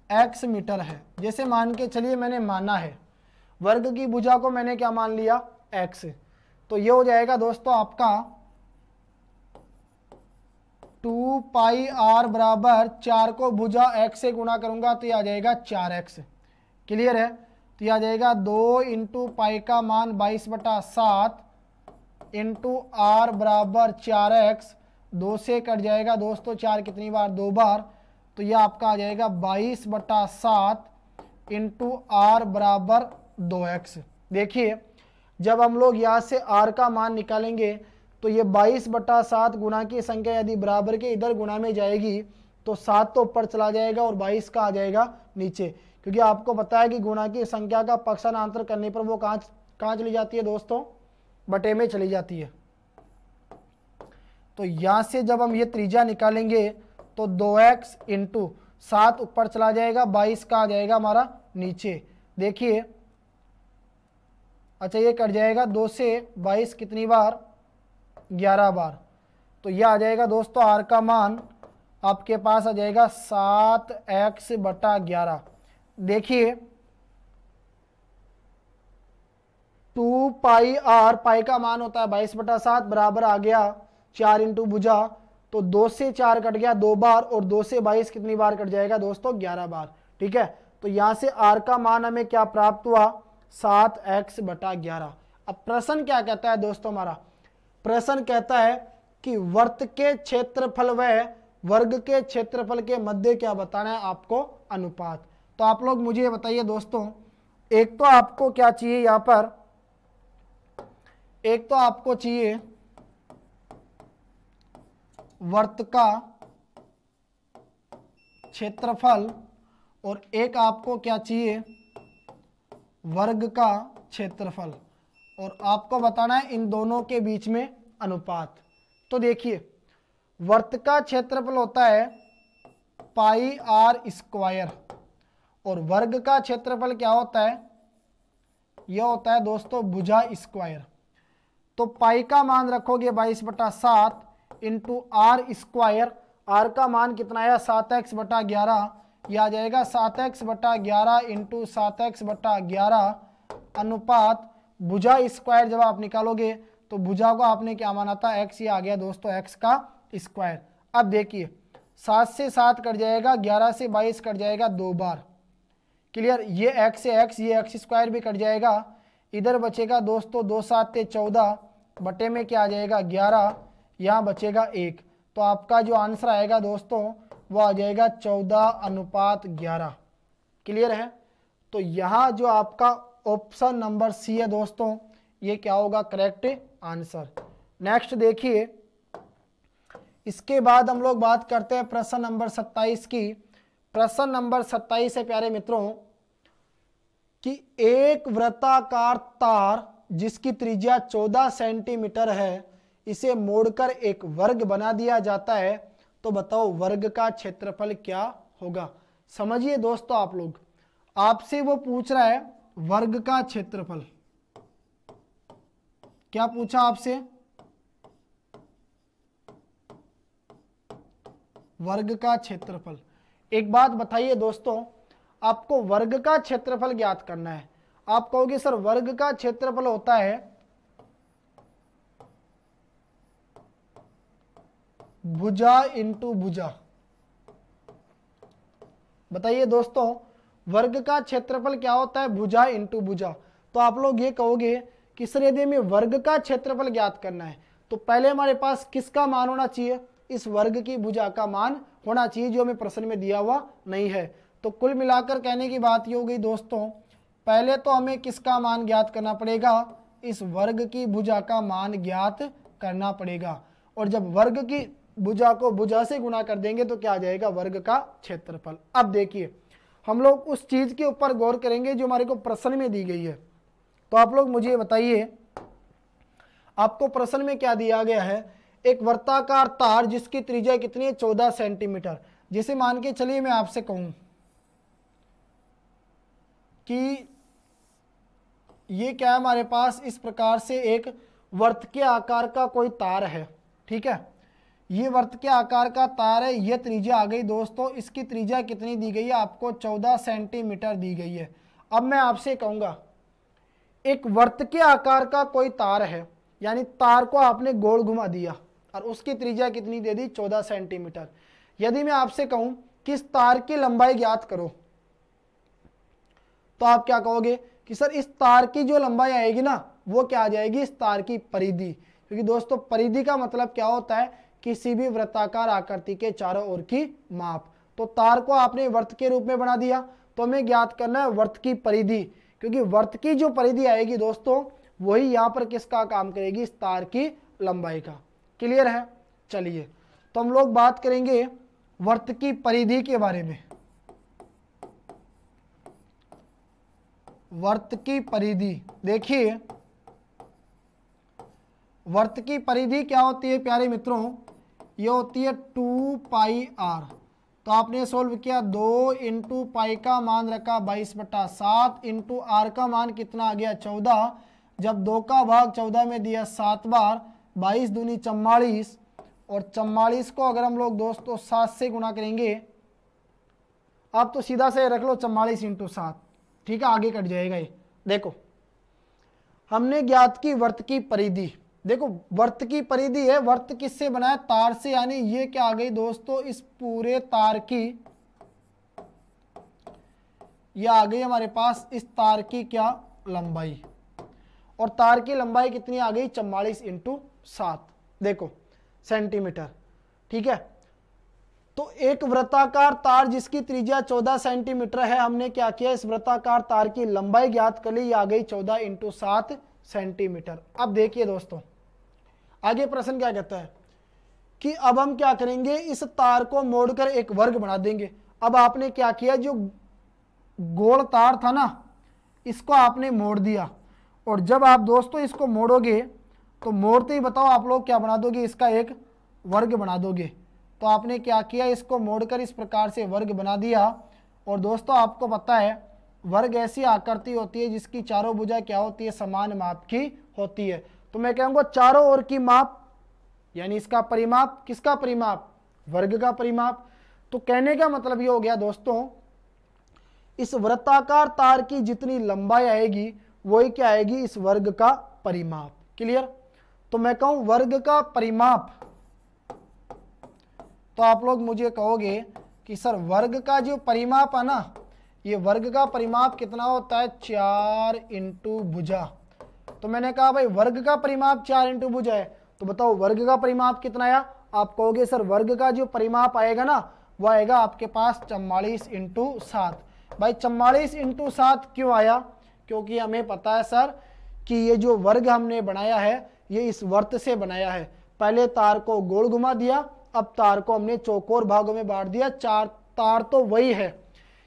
x मीटर है। जैसे मान के चलिए मैंने माना है वर्ग की भुजा को मैंने क्या मान लिया, x। तो ये हो जाएगा दोस्तों आपका 2πr बराबर 4 को भुजा x से गुणा करूंगा तो ये आ जाएगा 4x। क्लियर है। तो ये आ जाएगा 2 इंटू पाई का मान 22/7 इंटू आर बराबर 4x। 2 से कट जाएगा दोस्तों 4 कितनी बार, 2 बार। तो यह आपका आ जाएगा 22/7 इंटू आर बराबर 2x। देखिए जब हम लोग यहाँ से r का मान निकालेंगे तो ये 22/7 गुणा की संख्या यदि बराबर के इधर गुणा में जाएगी तो 7 तो ऊपर चला जाएगा और 22 का आ जाएगा नीचे, क्योंकि आपको पता है कि गुणा की संख्या का पक्षांतर करने पर वो कहाँ चली जाती है दोस्तों, बटे में चली जाती है। तो यहाँ से जब हम ये त्रिज्या निकालेंगे तो 2x इंटू 7 ऊपर चला जाएगा, 22 का आ जाएगा हमारा नीचे। देखिए अच्छा ये कट जाएगा, 2 से 22 कितनी बार, 11 बार। तो यह आ जाएगा दोस्तों r का मान आपके पास आ जाएगा 7x/11। देखिए 2πr, पाई का मान होता है 22/7 बराबर आ गया 4 इंटू भुजा। तो 2 से 4 कट गया 2 बार और 2 से 22 कितनी बार कट जाएगा दोस्तों, 11 बार। ठीक है। तो यहां से r का मान हमें क्या प्राप्त हुआ, 7x/11। अब प्रश्न क्या कहता है दोस्तों, हमारा प्रश्न कहता है कि वर्त के क्षेत्रफल व वर्ग के क्षेत्रफल के मध्य क्या बताना है आपको, अनुपात। तो आप लोग मुझे बताइए दोस्तों, एक तो आपको क्या चाहिए यहां पर, एक तो आपको चाहिए वर्त का क्षेत्रफल और एक आपको क्या चाहिए, वर्ग का क्षेत्रफल, और आपको बताना है इन दोनों के बीच में अनुपात। तो देखिए वर्त का क्षेत्रफल होता है πr² और वर्ग का क्षेत्रफल क्या होता है, यह होता है दोस्तों भुजा स्क्वायर। तो पाई का मान रखोगे 22/7 इंटू r²। r का मान कितना है 7x/11, यह आ जाएगा 7x/11 इंटू 7x/11 अनुपात भुजा स्क्वायर। जब आप निकालोगे तो भुजा को आपने क्या माना था, x। ये आ गया दोस्तों x का स्क्वायर। अब देखिए 7 से 7 कट जाएगा, 11 से 22 कट जाएगा 2 बार। क्लियर। ये x से x, ये x² भी कट जाएगा। इधर बचेगा दोस्तों 2 7 14 बटे में क्या आ जाएगा 11, यहाँ बचेगा 1। तो आपका जो आंसर आएगा दोस्तों वो आ जाएगा 14:11। क्लियर है। तो यहाँ जो आपका ऑप्शन नंबर सी है दोस्तों, ये क्या होगा, करेक्ट आंसर। नेक्स्ट देखिए, इसके बाद हम लोग बात करते हैं प्रश्न नंबर 27 की। प्रश्न नंबर 27 है प्यारे मित्रों, कि एक वृत्ताकार तार जिसकी त्रिज्या 14 सेंटीमीटर है, इसे मोड़कर एक वर्ग बना दिया जाता है, तो बताओ वर्ग का क्षेत्रफल क्या होगा। समझिए दोस्तों, आप लोग, आपसे वो पूछ रहा है वर्ग का क्षेत्रफल। क्या पूछा आपसे? वर्ग का क्षेत्रफल। एक बात बताइए दोस्तों, आपको वर्ग का क्षेत्रफल ज्ञात करना है। आप कहोगे सर वर्ग का क्षेत्रफल होता है भुजा इंटू भुजा। बताइए दोस्तों, वर्ग का क्षेत्रफल क्या होता है? भुजा इंटू भुजा। तो आप लोग ये कहोगे कि सर यदि हमें वर्ग का क्षेत्रफल ज्ञात करना है तो पहले हमारे पास किसका मान होना चाहिए? इस वर्ग की भुजा का मान होना चाहिए, जो हमें प्रश्न में दिया हुआ नहीं है। तो कुल मिलाकर कहने की बात ये हो गई दोस्तों, पहले तो हमें किसका मान ज्ञात करना पड़ेगा? इस वर्ग की भुजा का मान ज्ञात करना पड़ेगा। और जब वर्ग की भुजा को भुजा से गुणा कर देंगे तो क्या आ जाएगा? वर्ग का क्षेत्रफल। अब देखिए, हम लोग उस चीज के ऊपर गौर करेंगे जो हमारे को प्रश्न में दी गई है। तो आप लोग मुझे बताइए, आपको प्रश्न में क्या दिया गया है? एक वर्ताकार तार जिसकी त्रिज्या कितनी है? 14 सेंटीमीटर। जिसे मान के चलिए मैं आपसे कहूं कि ये क्या है, हमारे पास इस प्रकार से एक वर्त के आकार का कोई तार है। ठीक है, ये वर्त के आकार का तार है, ये त्रिज्या आ गई दोस्तों। इसकी त्रिज्या कितनी दी गई है? आपको 14 सेंटीमीटर दी गई है। अब मैं आपसे कहूंगा, एक वर्त के आकार का कोई तार है, यानी तार को आपने गोल घुमा दिया और उसकी त्रिज्या कितनी दे दी? 14 सेंटीमीटर। यदि मैं आपसे कहूं कि इस तार की लंबाई ज्ञात करो, तो आप क्या कहोगे कि सर इस तार की जो लंबाई आएगी ना, वो क्या आ जाएगी? इस तार की परिधि। क्योंकि दोस्तों परिधि का मतलब क्या होता है? किसी भी वृत्ताकार आकृति के चारों ओर की माप। तो तार को आपने वर्त के रूप में बना दिया, तो हमें ज्ञात करना है वर्त की परिधि। क्योंकि वर्त की जो परिधि आएगी दोस्तों, वही यहाँ पर किसका काम करेगी? इस तार की लंबाई का। क्लियर है? चलिए, तो हम लोग बात करेंगे वर्त की परिधि के बारे में। वर्त की परिधि, देखिए वर्त की परिधि क्या होती है प्यारे मित्रों? ये होती है 2 पाई आर। तो आपने सोल्व किया, 2 इंटू पाई का मान रखा 22/7 इंटू आर का मान कितना आ गया? 14। जब 2 का भाग 14 में दिया 7 बार, 22 दूनी 44, और 44 को अगर हम लोग दोस्तों 7 से गुणा करेंगे, आप तो सीधा से रख लो 44 इंटू 7। ठीक है, आगे कट जाएगा ये। देखो, हमने ज्ञात की वर्त की परिधि। देखो वर्त की परिधि है, वर्त किससे बना है? तार से। यानी ये क्या आ गई दोस्तों? इस पूरे तार की, ये आ गई हमारे पास इस तार की क्या? लंबाई। और तार की लंबाई कितनी आ गई? 44 इंटू 7, देखो सेंटीमीटर। ठीक है, तो एक वृत्ताकार तार जिसकी त्रिज्या 14 सेंटीमीटर है, हमने क्या किया? इस वृत्ताकार तार की लंबाई ज्ञात कर ली, ये आ गई 14 इंटू 7 सेंटीमीटर। अब देखिए दोस्तों, आगे प्रश्न क्या कहता है कि अब हम क्या करेंगे? इस तार को मोड़कर एक वर्ग बना देंगे। अब आपने क्या किया? जो गोल तार था ना, इसको आपने मोड़ दिया। और जब आप दोस्तों इसको मोड़ोगे, तो मोड़ते ही बताओ आप लोग क्या बना दोगे? इसका एक वर्ग बना दोगे। तो आपने क्या किया? इसको मोड़कर इस प्रकार से वर्ग बना दिया। और दोस्तों आपको पता है, वर्ग ऐसी आकृति होती है जिसकी चारों भुजा क्या होती है? समान माप की होती है। तो मैं कहूँगा चारों ओर की माप, यानी इसका परिमाप। किसका परिमाप? वर्ग का परिमाप। तो कहने का मतलब ये हो गया दोस्तों, इस वृत्ताकार तार की जितनी लंबाई आएगी वही क्या आएगी? इस वर्ग का परिमाप। क्लियर? तो मैं कहूँ वर्ग का परिमाप, तो आप लोग मुझे कहोगे कि सर वर्ग का जो परिमाप है ना, ये वर्ग का परिमाप कितना होता है? 4 इंटू भुजा। तो मैंने कहा भाई वर्ग का परिमाप 4 इंटू भुजा है, तो बताओ वर्ग का परिमाप कितना आया? आप कहोगे सर वर्ग का जो परिमाप आएगा ना, वो आएगा आपके पास 44 इंटू 7। भाई 44 इंटू 7 क्यों आया? क्योंकि हमें पता है सर कि ये जो वर्ग हमने बनाया है, ये इस वर्त से बनाया है। पहले तार को गोल घुमा दिया, अब तार को हमने चौकोर भागों में बांट दिया। चार तार तो वही है,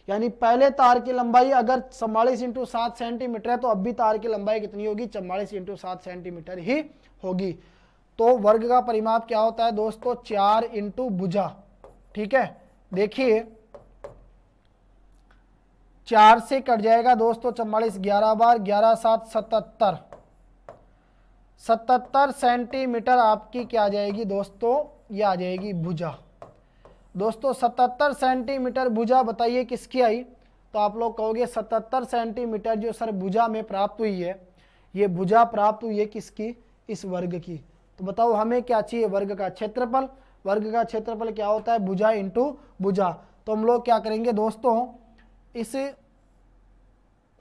यानी पहले तार की लंबाई अगर 44 इंटू 7 सेंटीमीटर है तो अब भी तार की लंबाई कितनी होगी, 44 इंटू 7 सेंटीमीटर ही होगी। तो वर्ग का परिमाप क्या होता है दोस्तों, 4 इंटू भुजा। ठीक है, देखिए 4 से कट जाएगा दोस्तों 44, 11 बार 11 7 77, 77 सेंटीमीटर आपकी क्या आ जाएगी दोस्तों, ये आ जाएगी भुजा। दोस्तों 77 सेंटीमीटर भुजा बताइए किसकी आई, तो आप लोग कहोगे 77 सेंटीमीटर जो सर भुजा में प्राप्त हुई है, ये भुजा प्राप्त हुई है किसकी, इस वर्ग की। तो बताओ हमें क्या चाहिए, वर्ग का क्षेत्रफल। वर्ग का क्षेत्रफल क्या होता है, भुजा इंटू भुजा। तो हम लोग क्या करेंगे दोस्तों, इस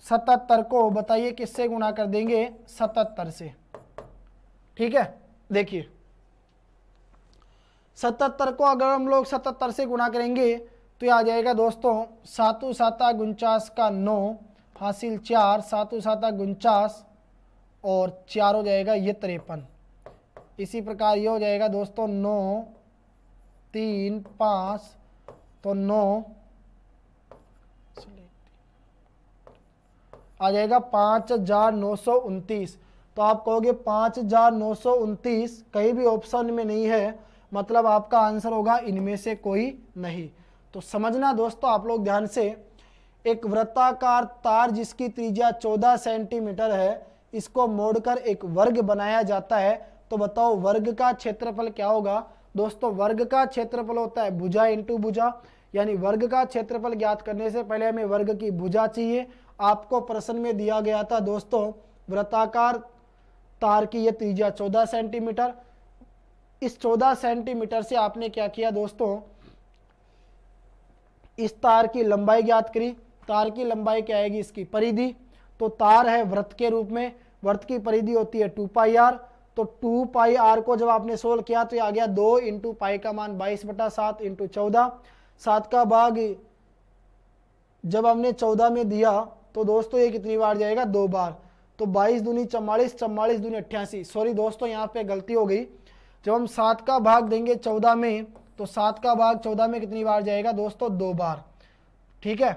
77 को बताइए किससे गुणा कर देंगे, 77 से। ठीक है, देखिए 77 को अगर हम लोग 77 से गुणा करेंगे तो ये आ जाएगा दोस्तों 7 7 49 का 9 हासिल 4, 7 7 49 और 4 हो जाएगा ये 53। इसी प्रकार ये हो जाएगा दोस्तों 9 3 5, तो 9 आ जाएगा 5929। तो आप कहोगे 5929 कहीं भी ऑप्शन में नहीं है, मतलब आपका आंसर होगा इनमें से कोई नहीं। तो समझना दोस्तों आप लोग ध्यान से, एक वृत्ताकार तार जिसकी त्रिज्या 14 सेंटीमीटर है, इसको मोड़कर एक वर्ग बनाया जाता है। तो बताओ वर्ग का क्षेत्रफल क्या होगा दोस्तों, वर्ग का क्षेत्रफल होता है भुजा इंटू भुजा, यानी वर्ग का क्षेत्रफल ज्ञात करने से पहले हमें वर्ग की भुजा चाहिए। आपको प्रश्न में दिया गया था दोस्तों वृत्ताकार तार की यह त्रिज्या 14 सेंटीमीटर, इस 14 सेंटीमीटर से आपने क्या किया दोस्तों, इस तार की लंबाई ज्ञात करी। तार की लंबाई क्या आएगी, इसकी परिधि। तो तार है वृत्त के रूप में, वृत्त की परिधि होती है 2 पाई आर। तो 2 पाई आर को जब आपने सोल्व किया तो ये आ गया 2 इंटू पाई का मान 22/7 इंटू 14। 7 का भाग जब हमने 14 में दिया तो दोस्तों ये कितनी बार जाएगा, 2 बार। तो 22 दूनी 44, 44 दूनी 88। सॉरी दोस्तों यहाँ पे गलती हो गई, जब हम 7 का भाग देंगे 14 में तो 7 का भाग 14 में कितनी बार जाएगा दोस्तों, 2 बार। ठीक है,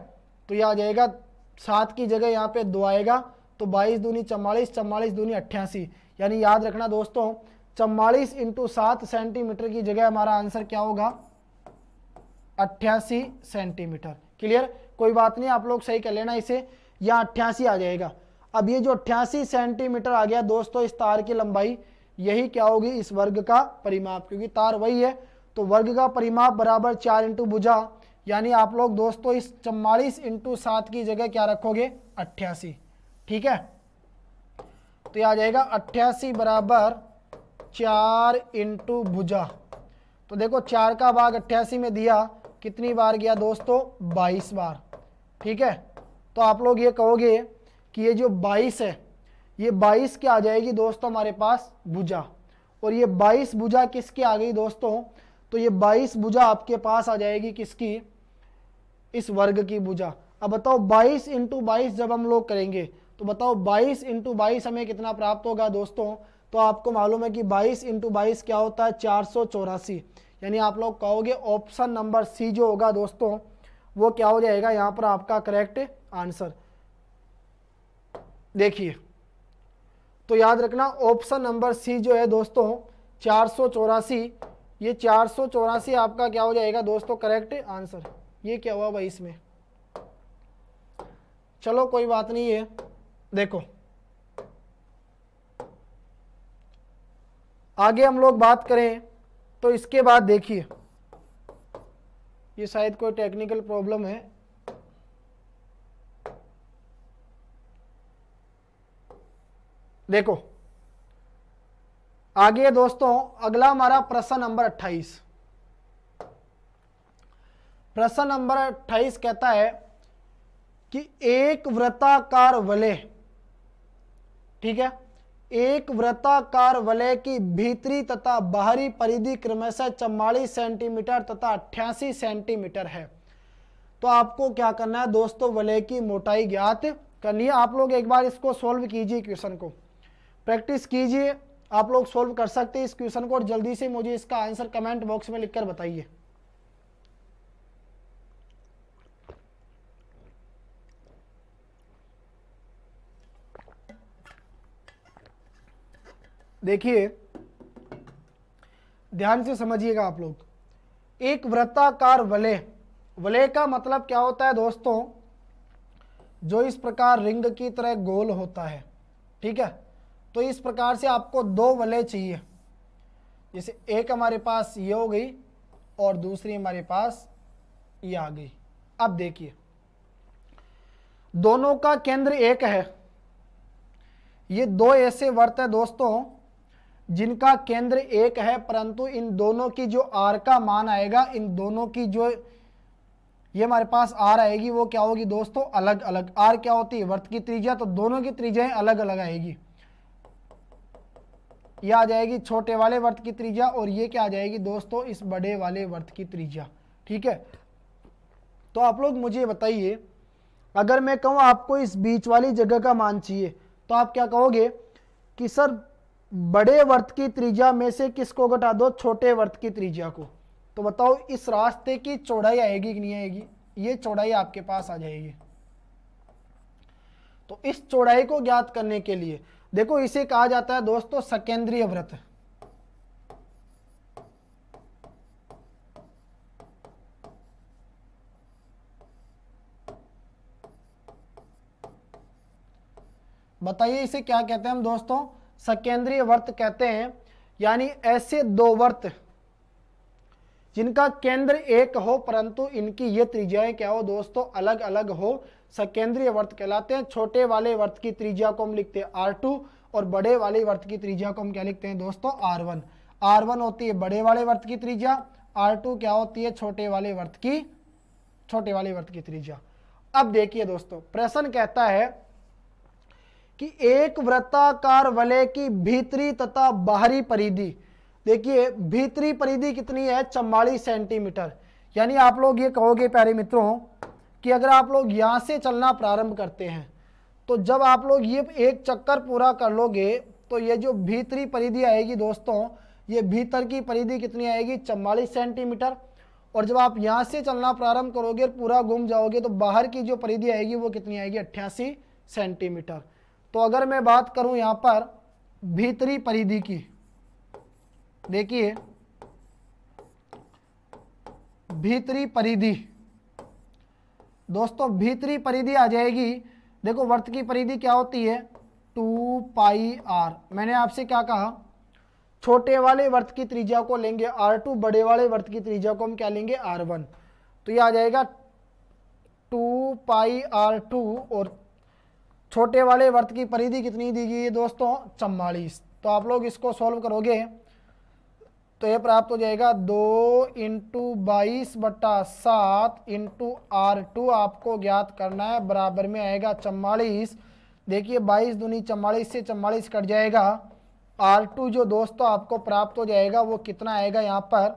तो यह आ जाएगा 7 की जगह यहाँ पे 2 आएगा। तो 22 दूनी 44, 44 दूनी 88, यानी याद रखना दोस्तों 44 इंटू 7 सेंटीमीटर की जगह हमारा आंसर क्या होगा, 88 सेंटीमीटर। क्लियर, कोई बात नहीं, आप लोग सही कर लेना इसे, यहाँ 88 आ जाएगा। अब ये जो 88 सेंटीमीटर आ गया दोस्तों इस तार की लंबाई, यही क्या होगी, इस वर्ग का परिमाप, क्योंकि तार वही है। तो वर्ग का परिमाप बराबर 4 इंटू भुजा, यानी आप लोग दोस्तों इस 44 इंटू 7 की जगह क्या रखोगे, 88। ठीक है, तो ये आ जाएगा 88 बराबर 4 इंटू भुजा। तो देखो 4 का भाग 88 में दिया, कितनी बार गया दोस्तों, 22 बार। ठीक है, तो आप लोग ये कहोगे कि ये जो 22 है, ये 22 क्या आ जाएगी दोस्तों हमारे पास, भुजा। और ये 22 भुजा किसकी आ गई दोस्तों, तो ये 22 भुजा आपके पास आ जाएगी किसकी, इस वर्ग की भुजा। अब बताओ 22 इंटू 22 जब हम लोग करेंगे तो बताओ 22 इंटू 22 हमें कितना प्राप्त होगा दोस्तों, तो आपको मालूम है कि 22 इंटू 22 क्या होता है, 484। यानी आप लोग कहोगे ऑप्शन नंबर सी जो होगा दोस्तों वो क्या हो जाएगा यहाँ पर आपका करेक्ट आंसर। देखिए, तो याद रखना ऑप्शन नंबर सी जो है दोस्तों 484, ये 484 आपका क्या हो जाएगा दोस्तों करेक्ट आंसर। ये क्या हुआ भाई इसमें, चलो कोई बात नहीं है। देखो आगे हम लोग बात करें तो इसके बाद देखिए, ये शायद कोई टेक्निकल प्रॉब्लम है। देखो आगे दोस्तों अगला हमारा प्रश्न नंबर 28। प्रश्न नंबर 28 कहता है कि एक वृत्ताकार वलय, ठीक है, एक वृत्ताकार वलय की भीतरी तथा बाहरी परिधि क्रमशः 44 सेंटीमीटर तथा 88 सेंटीमीटर है। तो आपको क्या करना है दोस्तों, वलय की मोटाई ज्ञात करनी है। आप लोग एक बार इसको सॉल्व कीजिए, क्वेश्चन को प्रैक्टिस कीजिए, आप लोग सॉल्व कर सकते हैं इस क्वेश्चन को, और जल्दी से मुझे इसका आंसर कमेंट बॉक्स में लिखकर बताइए। देखिए ध्यान से समझिएगा आप लोग। एक वृत्ताकार वलय, वलय का मतलब क्या होता है दोस्तों, जो इस प्रकार रिंग की तरह गोल होता है, ठीक है। तो इस प्रकार से आपको दो वलय चाहिए, जैसे एक हमारे पास ये हो गई और दूसरी हमारे पास ये आ गई। अब देखिए दोनों का केंद्र एक है। ये दो ऐसे वर्त है दोस्तों जिनका केंद्र एक है, परंतु इन दोनों की जो आर का मान आएगा, इन दोनों की जो ये हमारे पास आर आएगी वो क्या होगी दोस्तों, अलग अलग। आर क्या होती है, वर्त की त्रिज्या, तो दोनों की त्रिज्याएं अलग अलग आएगी। ये आ जाएगी छोटे वाले वर्त की त्रिज्या और ये क्या आ जाएगी दोस्तों, इस बड़े वाले वर्त की त्रिज्या, ठीक है। तो आप लोग मुझे बताइए, अगर मैं कहूँ आपको इस बीच वाली जगह का मान चाहिए, तो आप क्या कहोगे कि सर बड़े वर्त की त्रिज्या में से किसको घटा दो, छोटे वर्त की त्रिज्या को। तो बताओ इस रास्ते की चौड़ाई आएगी कि नहीं आएगी, ये चौड़ाई आपके पास आ जाएगी। तो इस चौड़ाई को ज्ञात करने के लिए देखो इसे कहा जाता है दोस्तों सकेंद्रीय वृत्त। बताइए इसे क्या कहते हैं हम दोस्तों, सकेंद्रीय वर्त कहते हैं। यानी ऐसे दो वर्त जिनका केंद्र एक हो परंतु इनकी ये त्रिज्याएं क्या हो दोस्तों, अलग अलग हो, सकेंद्रीय वर्त कहलाते हैं। छोटे वाले वर्त की त्रिज्या को हम लिखते हैं R2 और बड़े वाले वर्त की त्रिज्या को हम क्या लिखते हैं दोस्तों, R1। R1 होती है बड़े वाले वर्त की त्रिज्या, R2 क्या होती है, छोटे वाले वर्त की त्रिज्या। अब देखिए दोस्तों प्रश्न कहता है कि एक वृत्ताकार वलय की भीतरी तथा बाहरी परिधि, देखिए भीतरी परिधि कितनी है, 44 सेंटीमीटर। यानी आप लोग ये कहोगे प्यारे मित्रों कि अगर आप लोग यहाँ से चलना प्रारंभ करते हैं तो जब आप लोग ये एक चक्कर पूरा कर लोगे तो ये जो भीतरी परिधि आएगी दोस्तों, ये भीतर की परिधि कितनी आएगी, 44 सेंटीमीटर। और जब आप यहाँ से चलना प्रारंभ करोगे और पूरा घूम जाओगे तो बाहर की जो परिधि आएगी वो कितनी आएगी, 88 सेंटीमीटर। तो अगर मैं बात करूं यहाँ पर भीतरी परिधि की, देखिए भीतरी परिधि दोस्तों, भीतरी परिधि आ जाएगी, देखो वर्त की परिधि क्या होती है 2 पाई r। मैंने आपसे क्या कहा, छोटे वाले वर्त की त्रिज्या को लेंगे R2, बड़े वाले वर्त की त्रिज्या को हम क्या लेंगे R1। तो ये आ जाएगा 2 पाई R2 और छोटे वाले वर्त की परिधि कितनी दी गई है दोस्तों, 44। तो आप लोग इसको सॉल्व करोगे तो ये प्राप्त हो जाएगा 2 × 22/7 × R2 आपको ज्ञात करना है, बराबर में आएगा 44। देखिए 22 दूनी 44 से 44 कट जाएगा। R2 जो दोस्तों आपको प्राप्त हो जाएगा वो कितना आएगा यहाँ पर,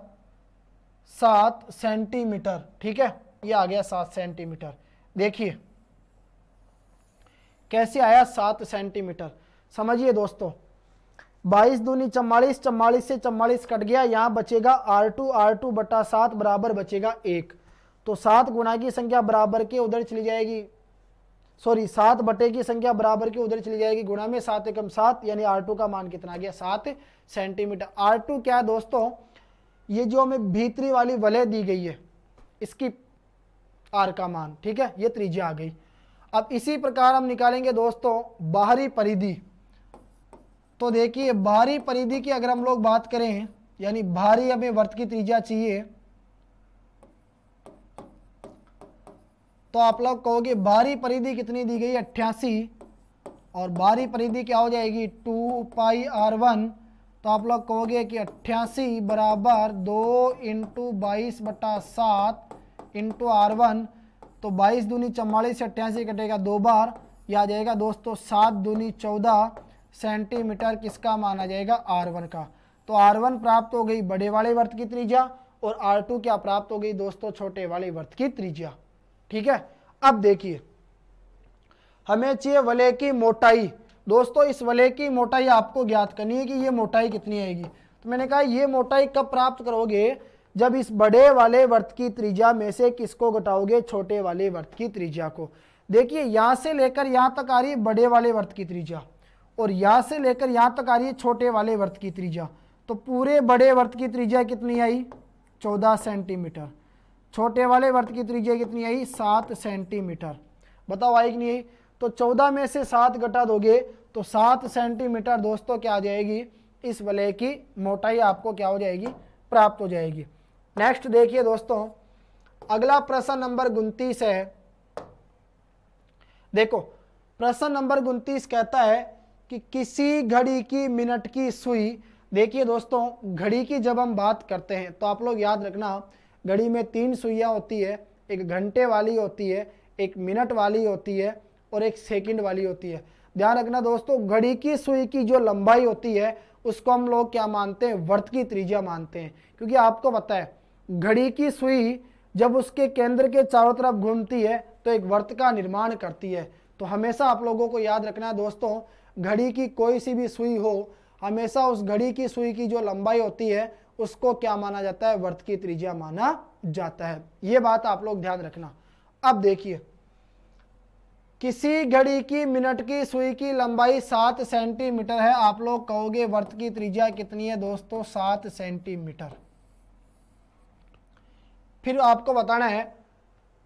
7 सेंटीमीटर, ठीक है। ये आ गया 7 सेंटीमीटर। देखिए कैसे आया 7 सेंटीमीटर, समझिए दोस्तों 22 दूनी 44, 44 से 44 कट गया, यहाँ बचेगा R2/7 बराबर बचेगा 1। तो 7 गुणा की संख्या बराबर के उधर चली जाएगी, 7 बटे की संख्या बराबर के उधर चली जाएगी, गुणा में 7 एकम 7, यानी R2 का मान कितना आ गया, 7 सेंटीमीटर। R2 क्या है दोस्तों, ये जो हमें भीतरी वाली वलय दी गई है इसकी R का मान, ठीक है, ये त्रिज्या आ गई। अब इसी प्रकार हम निकालेंगे दोस्तों बाहरी परिधि। तो देखिए बाहरी परिधि की अगर हम लोग बात करें, यानी बाहरी हमें वर्त की त्रिज्या चाहिए, तो आप लोग कहोगे बाहरी परिधि कितनी दी गई, 88, और बाहरी परिधि क्या हो जाएगी 2 पाई R1। तो आप लोग कहोगे कि 88 बराबर 2 × 22/7 × R1। तो 22 दूनी 44 से 88 कटेगा 2 बार, यह आ जाएगा दोस्तों 7 दूनी 14 सेंटीमीटर, किसका मान आ जाएगा, R1 का। तो R1 प्राप्त हो गई बड़े वाले वर्त की त्रिज्या और R2 क्या प्राप्त हो गई दोस्तों, छोटे वाले वर्त की त्रिज्या, ठीक है। अब देखिए हमें चाहिए वलय की मोटाई। दोस्तों इस वलय की मोटाई आपको ज्ञात करनी है कि ये मोटाई कितनी आएगी। तो मैंने कहा ये मोटाई कब प्राप्त करोगे, जब इस बड़े वाले वर्त की त्रिज्या में से किसको घटाओगे, छोटे वाले वर्त की त्रिज्या को। देखिए यहां से लेकर यहां तक आ रही है बड़े वाले वर्त की त्रिज्या और यहाँ से लेकर यहाँ तक आ रही है छोटे वाले वृत्त की त्रिज्या। तो पूरे बड़े वृत्त की त्रिज्या कितनी आई? 14 सेंटीमीटर। छोटे वाले वृत्त की त्रिज्या कितनी आई? 7 सेंटीमीटर। बताओ आई कि नहीं आई? तो 14 में से 7 घटा दोगे तो 7 सेंटीमीटर दोस्तों क्या आ जाएगी? इस वलय की मोटाई आपको क्या हो जाएगी? प्राप्त हो जाएगी। नेक्स्ट देखिए दोस्तों, अगला प्रश्न नंबर 29 है। देखो प्रश्न नंबर 29 कहता है कि किसी घड़ी की मिनट की सुई। देखिए दोस्तों, घड़ी की जब हम बात करते हैं तो आप लोग याद रखना, घड़ी में 3 सुइयां होती है, एक घंटे वाली होती है, एक मिनट वाली होती है और एक सेकंड वाली होती है। ध्यान रखना दोस्तों, घड़ी की सुई की जो लंबाई होती है उसको हम लोग क्या मानते हैं? वर्त की त्रिज्या मानते हैं। क्योंकि आपको पता है घड़ी की सुई जब उसके केंद्र के चारों तरफ घूमती है तो एक वर्त का निर्माण करती है। तो हमेशा आप लोगों को याद रखना है दोस्तों, घड़ी की कोई सी भी सुई हो, हमेशा उस घड़ी की सुई की जो लंबाई होती है उसको क्या माना जाता है? वर्त की त्रिज्या माना जाता है। ये बात आप लोग ध्यान रखना। अब देखिए, किसी घड़ी की मिनट की सुई की लंबाई 7 सेंटीमीटर है। आप लोग कहोगे वर्त की त्रिज्या कितनी है दोस्तों? 7 सेंटीमीटर। फिर आपको बताना है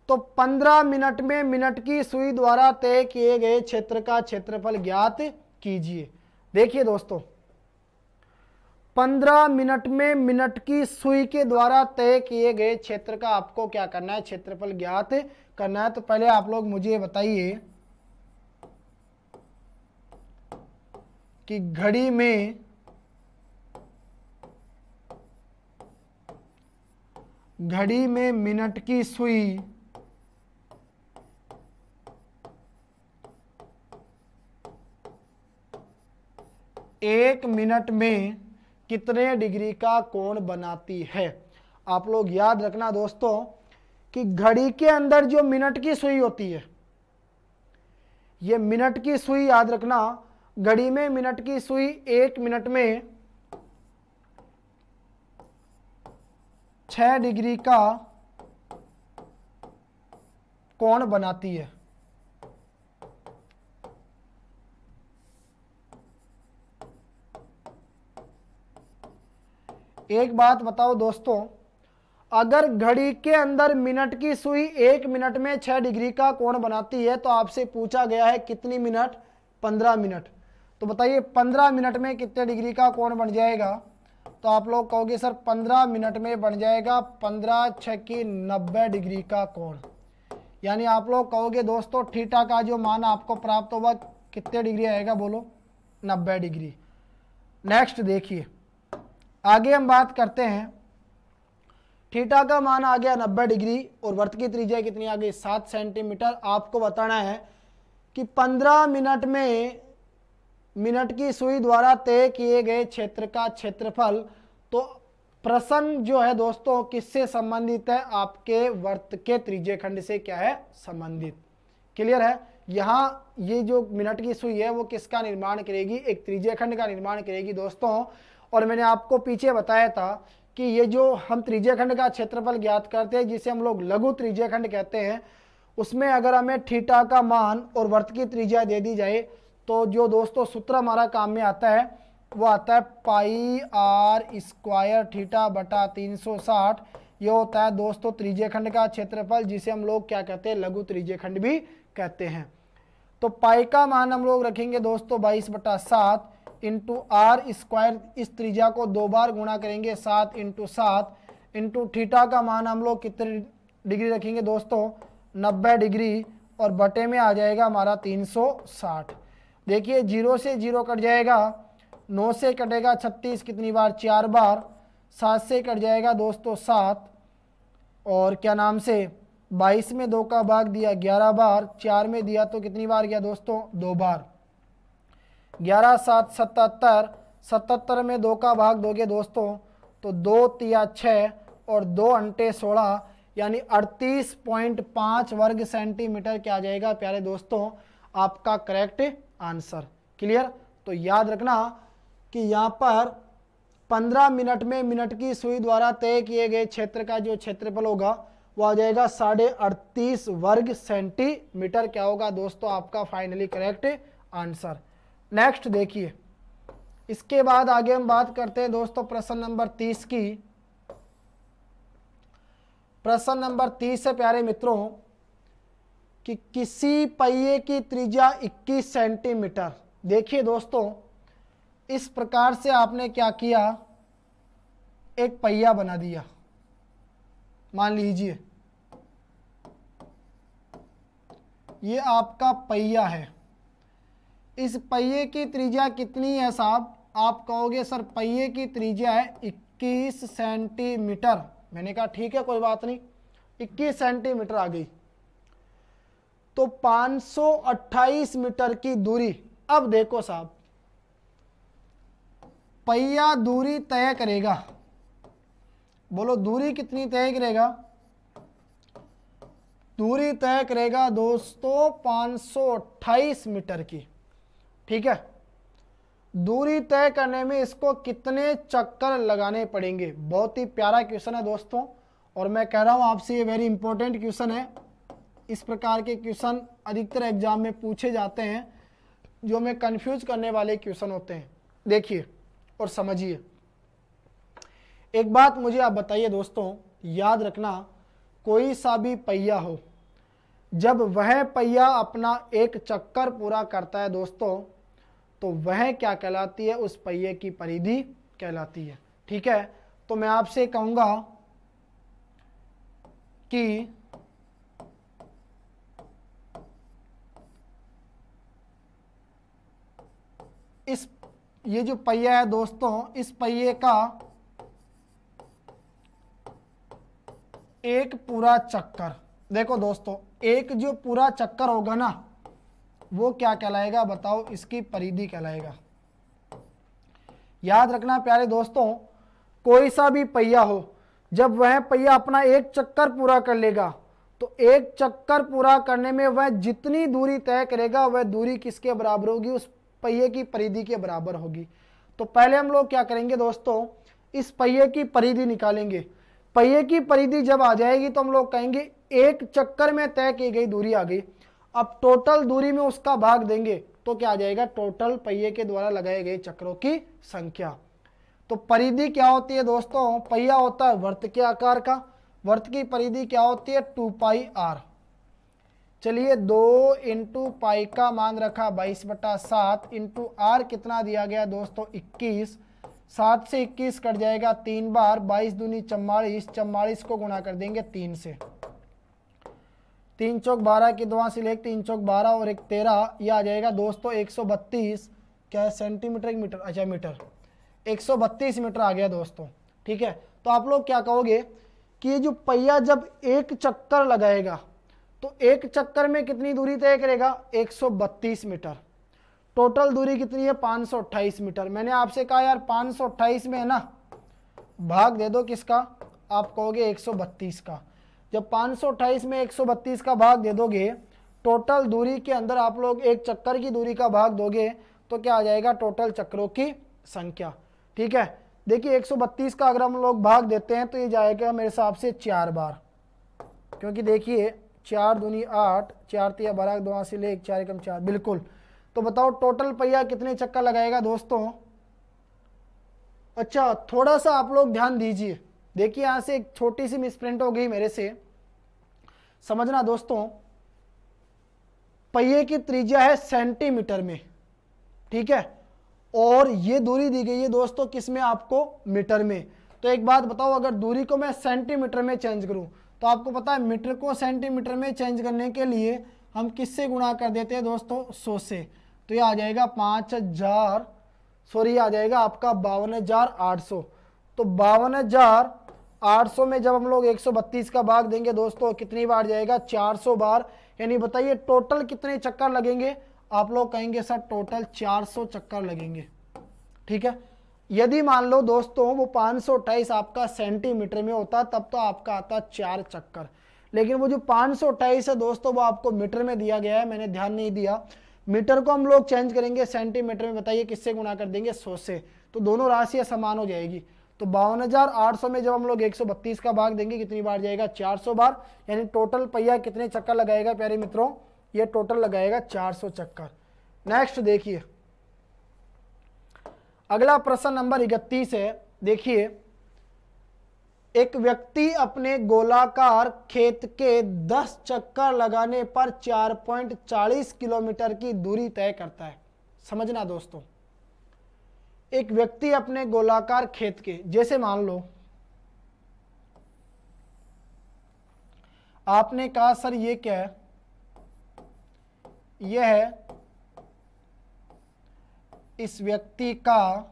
तो 15 मिनट में मिनट की सुई द्वारा तय किए गए क्षेत्र का क्षेत्रफल ज्ञात कीजिए। देखिए दोस्तों, 15 मिनट में मिनट की सुई के द्वारा तय किए गए क्षेत्र का आपको क्या करना है? क्षेत्रफल ज्ञात करना है। तो पहले आप लोग मुझे बताइए कि घड़ी में मिनट की सुई एक मिनट में कितने डिग्री का कोण बनाती है? आप लोग याद रखना दोस्तों कि घड़ी के अंदर जो मिनट की सुई होती है, ये मिनट की सुई याद रखना, घड़ी में मिनट की सुई 1 मिनट में 6 डिग्री का कोण बनाती है। एक बात बताओ दोस्तों, अगर घड़ी के अंदर मिनट की सुई 1 मिनट में 6 डिग्री का कोण बनाती है तो आपसे पूछा गया है कितनी मिनट? 15 मिनट। तो बताइए 15 मिनट में कितने डिग्री का कोण बन जाएगा? तो आप लोग कहोगे सर 15 मिनट में बन जाएगा 15 6 की 90 डिग्री का कोण। यानी आप लोग कहोगे दोस्तों थीटा का जो मान आपको प्राप्त होगा कितने डिग्री आएगा? बोलो 90 डिग्री। नेक्स्ट देखिए, आगे हम बात करते हैं, थीटा का मान आ गया 90 डिग्री और वृत्त की त्रिज्या कितनी आ गई? 7 सेंटीमीटर। आपको बताना है कि 15 मिनट में मिनट की सुई द्वारा तय किए गए क्षेत्र का क्षेत्रफल। तो प्रश्न जो है दोस्तों किससे संबंधित है? आपके वृत्त के त्रिज्यखंड से क्या है? संबंधित। क्लियर है? यहाँ ये जो मिनट की सुई है वो किसका निर्माण करेगी? एक त्रिज्यखंड का निर्माण करेगी दोस्तों। और मैंने आपको पीछे बताया था कि ये जो हम त्रिज्यखंड का क्षेत्रफल ज्ञात करते हैं जिसे हम लोग लघु त्रिज्यखंड कहते हैं, उसमें अगर हमें थीटा का मान और वृत्त की त्रिज्या दे दी जाए तो जो दोस्तों सूत्र हमारा काम में आता है वो आता है पाई आर स्क्वायर थीटा बटा 360। ये होता है दोस्तों त्रिज्यखंड का क्षेत्रफल जिसे हम लोग क्या कहते हैं? लघु त्रिज्यखंड भी कहते हैं। तो पाई का मान हम लोग रखेंगे दोस्तों 22/7 इंटू आर स्क्वायर, इस त्रिज्या को 2 बार गुणा करेंगे 7 इंटू 7 इंटू थीटा का मान हम लोग कितने डिग्री रखेंगे दोस्तों? 90 डिग्री और बटे में आ जाएगा हमारा 360। देखिए 0 से 0 कट जाएगा, 9 से कटेगा 36 कितनी बार? 4 बार। 7 से कट जाएगा दोस्तों 7 और क्या नाम से 22 में 2 का भाग दिया 11 बार, 4 में दिया तो कितनी बार गया दोस्तों? 2 बार। 11 7 77, 77 में 2 का भाग दोगे दोस्तों तो 2 तिया 6 और 2 अंटे 16 यानी 38.5 वर्ग सेंटीमीटर क्या आ जाएगा प्यारे दोस्तों? आपका करेक्ट आंसर। क्लियर? तो याद रखना कि यहाँ पर 15 मिनट में मिनट की सुई द्वारा तय किए गए क्षेत्र का जो क्षेत्रफल होगा वो आ जाएगा 38.5 वर्ग सेंटीमीटर। क्या होगा दोस्तों? आपका फाइनली करेक्ट आंसर। नेक्स्ट देखिए, इसके बाद आगे हम बात करते हैं दोस्तों प्रश्न नंबर 30 की। प्रश्न नंबर 30 है प्यारे मित्रों कि किसी पहिए की त्रिज्या 21 सेंटीमीटर। देखिए दोस्तों, इस प्रकार से आपने क्या किया, एक पहिया बना दिया। मान लीजिए ये आपका पहिया है। इस पहिए की त्रिज्या कितनी है साहब? आप कहोगे सर पहिए की त्रिज्या है 21 सेंटीमीटर। मैंने कहा ठीक है कोई बात नहीं, 21 सेंटीमीटर आ गई तो 528 मीटर की दूरी। अब देखो साहब, पहिया दूरी तय करेगा, बोलो दूरी कितनी तय करेगा? दूरी तय करेगा दोस्तों 528 मीटर की। ठीक है, दूरी तय करने में इसको कितने चक्कर लगाने पड़ेंगे? बहुत ही प्यारा क्वेश्चन है दोस्तों, और मैं कह रहा हूं आपसे ये वेरी इंपॉर्टेंट क्वेश्चन है। इस प्रकार के क्वेश्चन अधिकतर एग्जाम में पूछे जाते हैं जो हमें कंफ्यूज करने वाले क्वेश्चन होते हैं। देखिए और समझिए। एक बात मुझे आप बताइए दोस्तों, याद रखना, कोई सा भी पहिया हो, जब वह पहिया अपना एक चक्कर पूरा करता है दोस्तों, तो वह क्या कहलाती है? उस पहिए की परिधि कहलाती है। ठीक है, तो मैं आपसे कहूंगा कि ये जो पहिया है दोस्तों, इस पहिए का एक पूरा चक्कर, देखो दोस्तों, एक जो पूरा चक्कर होगा ना, वो क्या कहलाएगा बताओ? इसकी परिधि कहलाएगा। याद रखना प्यारे दोस्तों, कोई सा भी पहिया हो, जब वह पहिया अपना एक चक्कर पूरा कर लेगा, तो एक चक्कर पूरा करने में वह जितनी दूरी तय करेगा, वह दूरी किसके बराबर होगी? उस पहिए की परिधि के बराबर होगी। तो पहले हम लोग क्या करेंगे दोस्तों, इस पहिए की परिधि निकालेंगे। पहिए की परिधि जब आ जाएगी तो हम लोग कहेंगे एक चक्कर में तय की गई दूरी आ गई। अब टोटल दूरी में उसका भाग देंगे तो क्या आ जाएगा? टोटल पहिए के द्वारा लगाए गए चक्रों की संख्या। तो परिधि क्या होती है दोस्तों? पहिया होता है वृत्त के आकार का, वृत्त की परिधि क्या होती है? 2πr। चलिए 2 इंटू पाई का मान रखा 22/7 इंटू आर कितना दिया गया दोस्तों? 21। 7 से 21 कट जाएगा 3 बार, 22 दूनी 44, 44 को गुणा कर देंगे 3 से। 3 चौक 12 की दुआ से लेकर 3 चौक 12 और 1 13, यह आ जाएगा दोस्तों 132। क्या है? सेंटीमीटर एक मीटर? अच्छा मीटर। 132 मीटर आ गया दोस्तों। ठीक है, तो आप लोग क्या कहोगे कि ये जो पहिया जब एक चक्कर लगाएगा तो एक चक्कर में कितनी दूरी तय करेगा? 132 मीटर। टोटल दूरी कितनी है? 528 मीटर। मैंने आपसे कहा यार 528 में है ना, भाग दे दो किसका? आप कहोगे 132 का। जब 528 में 132 का भाग दे दोगे, टोटल दूरी के अंदर आप लोग एक चक्कर की दूरी का भाग दोगे तो क्या आ जाएगा? टोटल चक्रों की संख्या। ठीक है, देखिए 132 का अगर हम लोग भाग देते हैं तो ये जाएगा मेरे हिसाब से 4 बार, क्योंकि देखिए 4 दूनी 8, 4 तिया 12, 2 से ले 4 एकम 4, बिल्कुल। तो बताओ टोटल पहिया कितने चक्कर लगाएगा दोस्तों? अच्छा, थोड़ा सा आप लोग ध्यान दीजिए। देखिए यहां से एक छोटी सी मिसप्रिंट हो गई मेरे से, समझना दोस्तों। पहिए की त्रिज्या है सेंटीमीटर में, ठीक है, और ये दूरी दी गई है दोस्तों किस में? आपको मीटर में। तो एक बात बताओ, अगर दूरी को मैं सेंटीमीटर में चेंज करूं तो आपको पता है मीटर को सेंटीमीटर में चेंज करने के लिए हम किससे गुणा कर देते हैं दोस्तों? 100 से। तो ये आ जाएगा 5000, सॉरी आ जाएगा आपका 52,800। तो 52,800 में जब हम लोग 132 का भाग देंगे दोस्तों, कितनी बार जाएगा? 400 बार। यानी बताइए टोटल कितने चक्कर लगेंगे? आप लोग कहेंगे सर टोटल 400 चक्कर लगेंगे। ठीक है, यदि मान लो दोस्तों वो 528 आपका सेंटीमीटर में होता तब तो आपका आता 4 चक्कर, लेकिन वो जो 528 है दोस्तों वो आपको मीटर में दिया गया है, मैंने ध्यान नहीं दिया। मीटर को हम लोग चेंज करेंगे सेंटीमीटर में, बताइए किससे गुणा कर देंगे? 100 से। तो दोनों राशियां समान हो जाएगी। तो 52,800 में जब हम लोग 132 का भाग देंगे कितनी बार जाएगा? 400 बार। यानी टोटल पहिया कितने चक्कर लगाएगा प्यारे मित्रों? ये टोटल लगाएगा 400 चक्कर। नेक्स्ट देखिए, अगला प्रश्न नंबर 31 है। देखिए, एक व्यक्ति अपने गोलाकार खेत के 10 चक्कर लगाने पर 4.40 किलोमीटर की दूरी तय करता है। समझना दोस्तों, एक व्यक्ति अपने गोलाकार खेत के, जैसे मान लो आपने कहा सर ये क्या है, यह है इस व्यक्ति का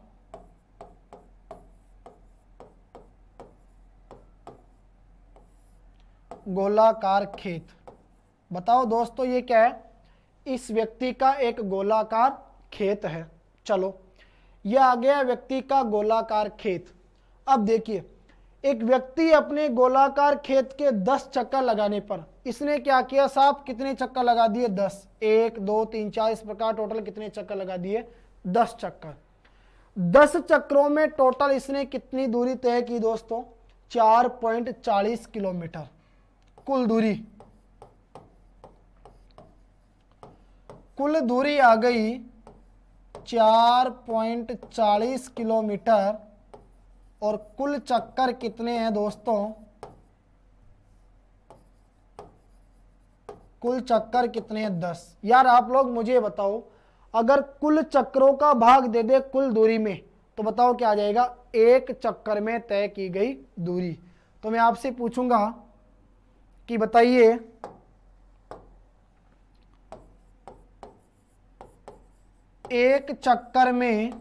गोलाकार खेत। बताओ दोस्तों ये क्या है, इस व्यक्ति का एक गोलाकार खेत है। चलो, यह आ गया व्यक्ति का गोलाकार खेत। अब देखिए, एक व्यक्ति अपने गोलाकार खेत के 10 चक्कर लगाने पर, इसने क्या किया साहब, कितने चक्कर लगा दिए, 10, 1 2 3 4, इस प्रकार टोटल कितने चक्कर लगा दिए, 10 चक्कर। 10 चक्रों में टोटल इसने कितनी दूरी तय की दोस्तों, 4.40 किलोमीटर कुल दूरी। कुल दूरी आ गई 4.40 किलोमीटर, और कुल चक्कर कितने हैं दोस्तों, कुल चक्कर कितने हैं, 10। यार आप लोग मुझे बताओ, अगर कुल चक्रों का भाग दे दे कुल दूरी में, तो बताओ क्या आ जाएगा, एक चक्कर में तय की गई दूरी। तो मैं आपसे पूछूंगा कि बताइए, एक चक्कर में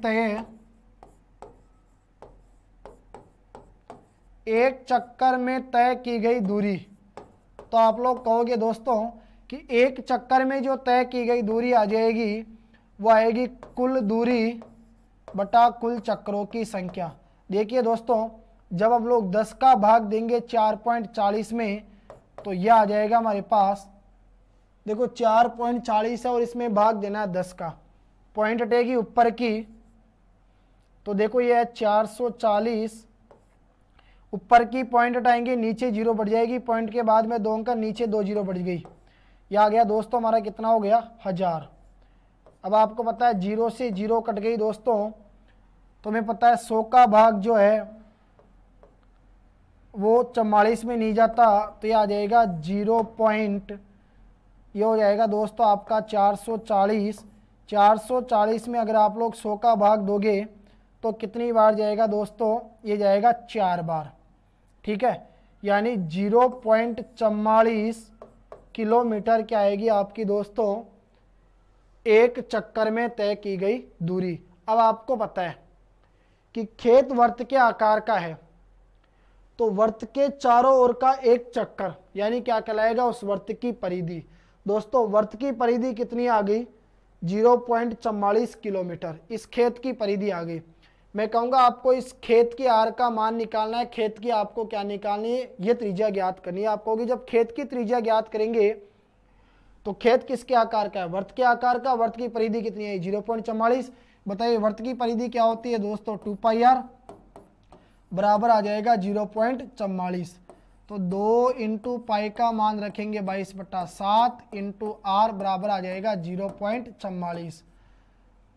तय, एक चक्कर में तय की गई दूरी। तो आप लोग कहोगे दोस्तों कि एक चक्कर में जो तय की गई दूरी आ जाएगी वो आएगी कुल दूरी बटा कुल चक्रों की संख्या। देखिए दोस्तों, जब हम लोग 10 का भाग देंगे 4.40 में, तो यह आ जाएगा हमारे पास, देखो 4.40 है और इसमें भाग देना है 10 का, पॉइंट हटेगी ऊपर की, तो देखो ये है 440, ऊपर की पॉइंट हटाएंगे, नीचे जीरो बढ़ जाएगी, पॉइंट के बाद में 2 अंक, नीचे 2 जीरो बढ़ गई। यह आ गया दोस्तों हमारा कितना हो गया, 1000। अब आपको पता है जीरो से जीरो कट गई दोस्तों, तो हमें पता है 100 का भाग जो है वो 44 में नहीं जाता, तो ये आ जाएगा 0 पॉइंट, ये हो जाएगा दोस्तों आपका 440। 440 में अगर आप लोग 100 का भाग दोगे तो कितनी बार जाएगा दोस्तों, ये जाएगा 4 बार। ठीक है, यानी 0.44 किलोमीटर क्या आएगी आपकी दोस्तों, एक चक्कर में तय की गई दूरी। अब आपको पता है कि खेत वर्त के आकार का है, तो वर्त के चारों ओर का एक चक्कर यानी क्या कहलाएगा, उस वर्त की परिधि। दोस्तों वर्त की परिधि कितनी आ गई, 0.44 किलोमीटर, इस खेत की परिधि आ गई। मैं कहूँगा आपको इस खेत की आर का मान निकालना है, खेत की आपको क्या निकालनी है, ये त्रिज्या ज्ञात करनी है। आप कहोगे जब खेत की त्रिज्या ज्ञात करेंगे तो खेत किसके आकार का है, वर्त के आकार का, वर्त की परिधि कितनी है, 0.44। बताइए वर्त की परिधि क्या होती है दोस्तों, 2πr बराबर आ जाएगा 0.44। तो 2 इंटू पाई का मान रखेंगे 22/7 इंटू आर बराबर आ जाएगा 0.44।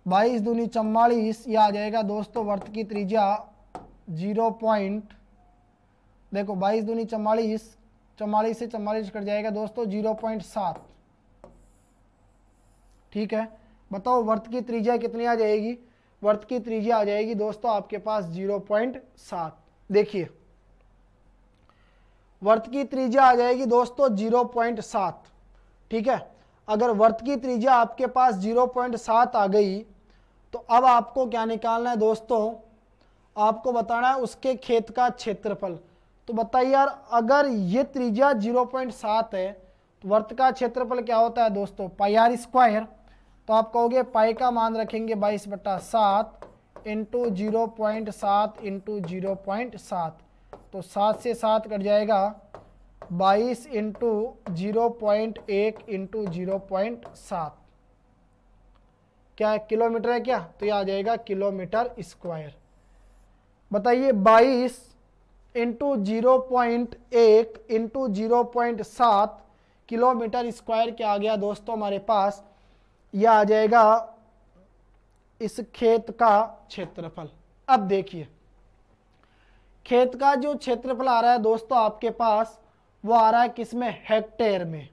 22 दूनी 44, यह आ जाएगा दोस्तों वर्त की त्रिज्या 22 दूनी 44, 44 से 44 कट जाएगा दोस्तों 0.7। ठीक है, बताओ वर्त की त्रिज्या कितनी आ जाएगी, वर्त की त्रिज्या आ जाएगी दोस्तों आपके पास 0.7। देखिए वर्त की त्रिज्या आ जाएगी दोस्तों 0.7। ठीक है, अगर वर्त की त्रिज्या आपके पास 0.7 आ गई तो अब आपको क्या निकालना है दोस्तों, आपको बताना है उसके खेत का क्षेत्रफल। तो बताइए यार, अगर ये त्रिज्या 0.7 है तो वर्त का क्षेत्रफल क्या होता है दोस्तों, πr स्क्वायर। तो आप कहोगे पाई का मान रखेंगे 22/7 इंटू 0.7 इंटू 0.7, तो 7 से 7 कट जाएगा, 22 इंटू 0.1 इंटू 0.7, क्या है किलोमीटर है क्या, तो ये आ जाएगा किलोमीटर स्क्वायर। बताइए 22 इंटू 0.1 इंटू 0.7 किलोमीटर स्क्वायर क्या आ गया दोस्तों हमारे पास, यह आ जाएगा इस खेत का क्षेत्रफल। अब देखिए खेत का जो क्षेत्रफल आ रहा है दोस्तों आपके पास, वो आ रहा है किसमें, हेक्टेयर में।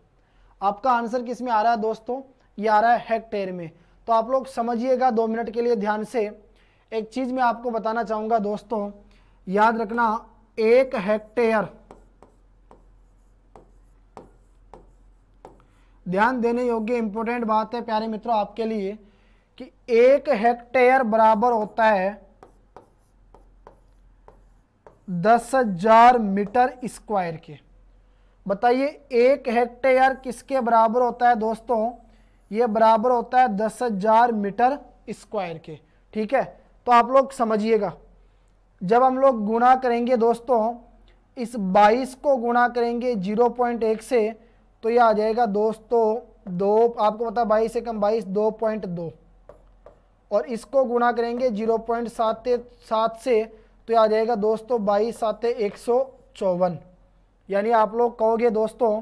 आपका आंसर किस में आ रहा है दोस्तों, ये आ रहा है हेक्टेयर में। तो आप लोग समझिएगा 2 मिनट के लिए ध्यान से। एक चीज मैं आपको बताना चाहूंगा दोस्तों, याद रखना 1 हेक्टेयर, ध्यान देने योग्य इंपॉर्टेंट बात है प्यारे मित्रों आपके लिए, कि 1 हेक्टेयर बराबर होता है 10,000 मीटर स्क्वायर के। बताइए 1 हेक्टेयर किसके बराबर होता है दोस्तों, ये बराबर होता है 10,000 मीटर स्क्वायर के। ठीक है, तो आप लोग समझिएगा, जब हम लोग गुणा करेंगे दोस्तों, इस 22 को गुणा करेंगे 0.1 से, तो ये आ जाएगा दोस्तों 2, आपको पता है 22 से कम 22, 2.2, और इसको गुणा करेंगे 0.7 से, तो ये आ जाएगा दोस्तों 22 7 154। यानी आप लोग कहोगे दोस्तों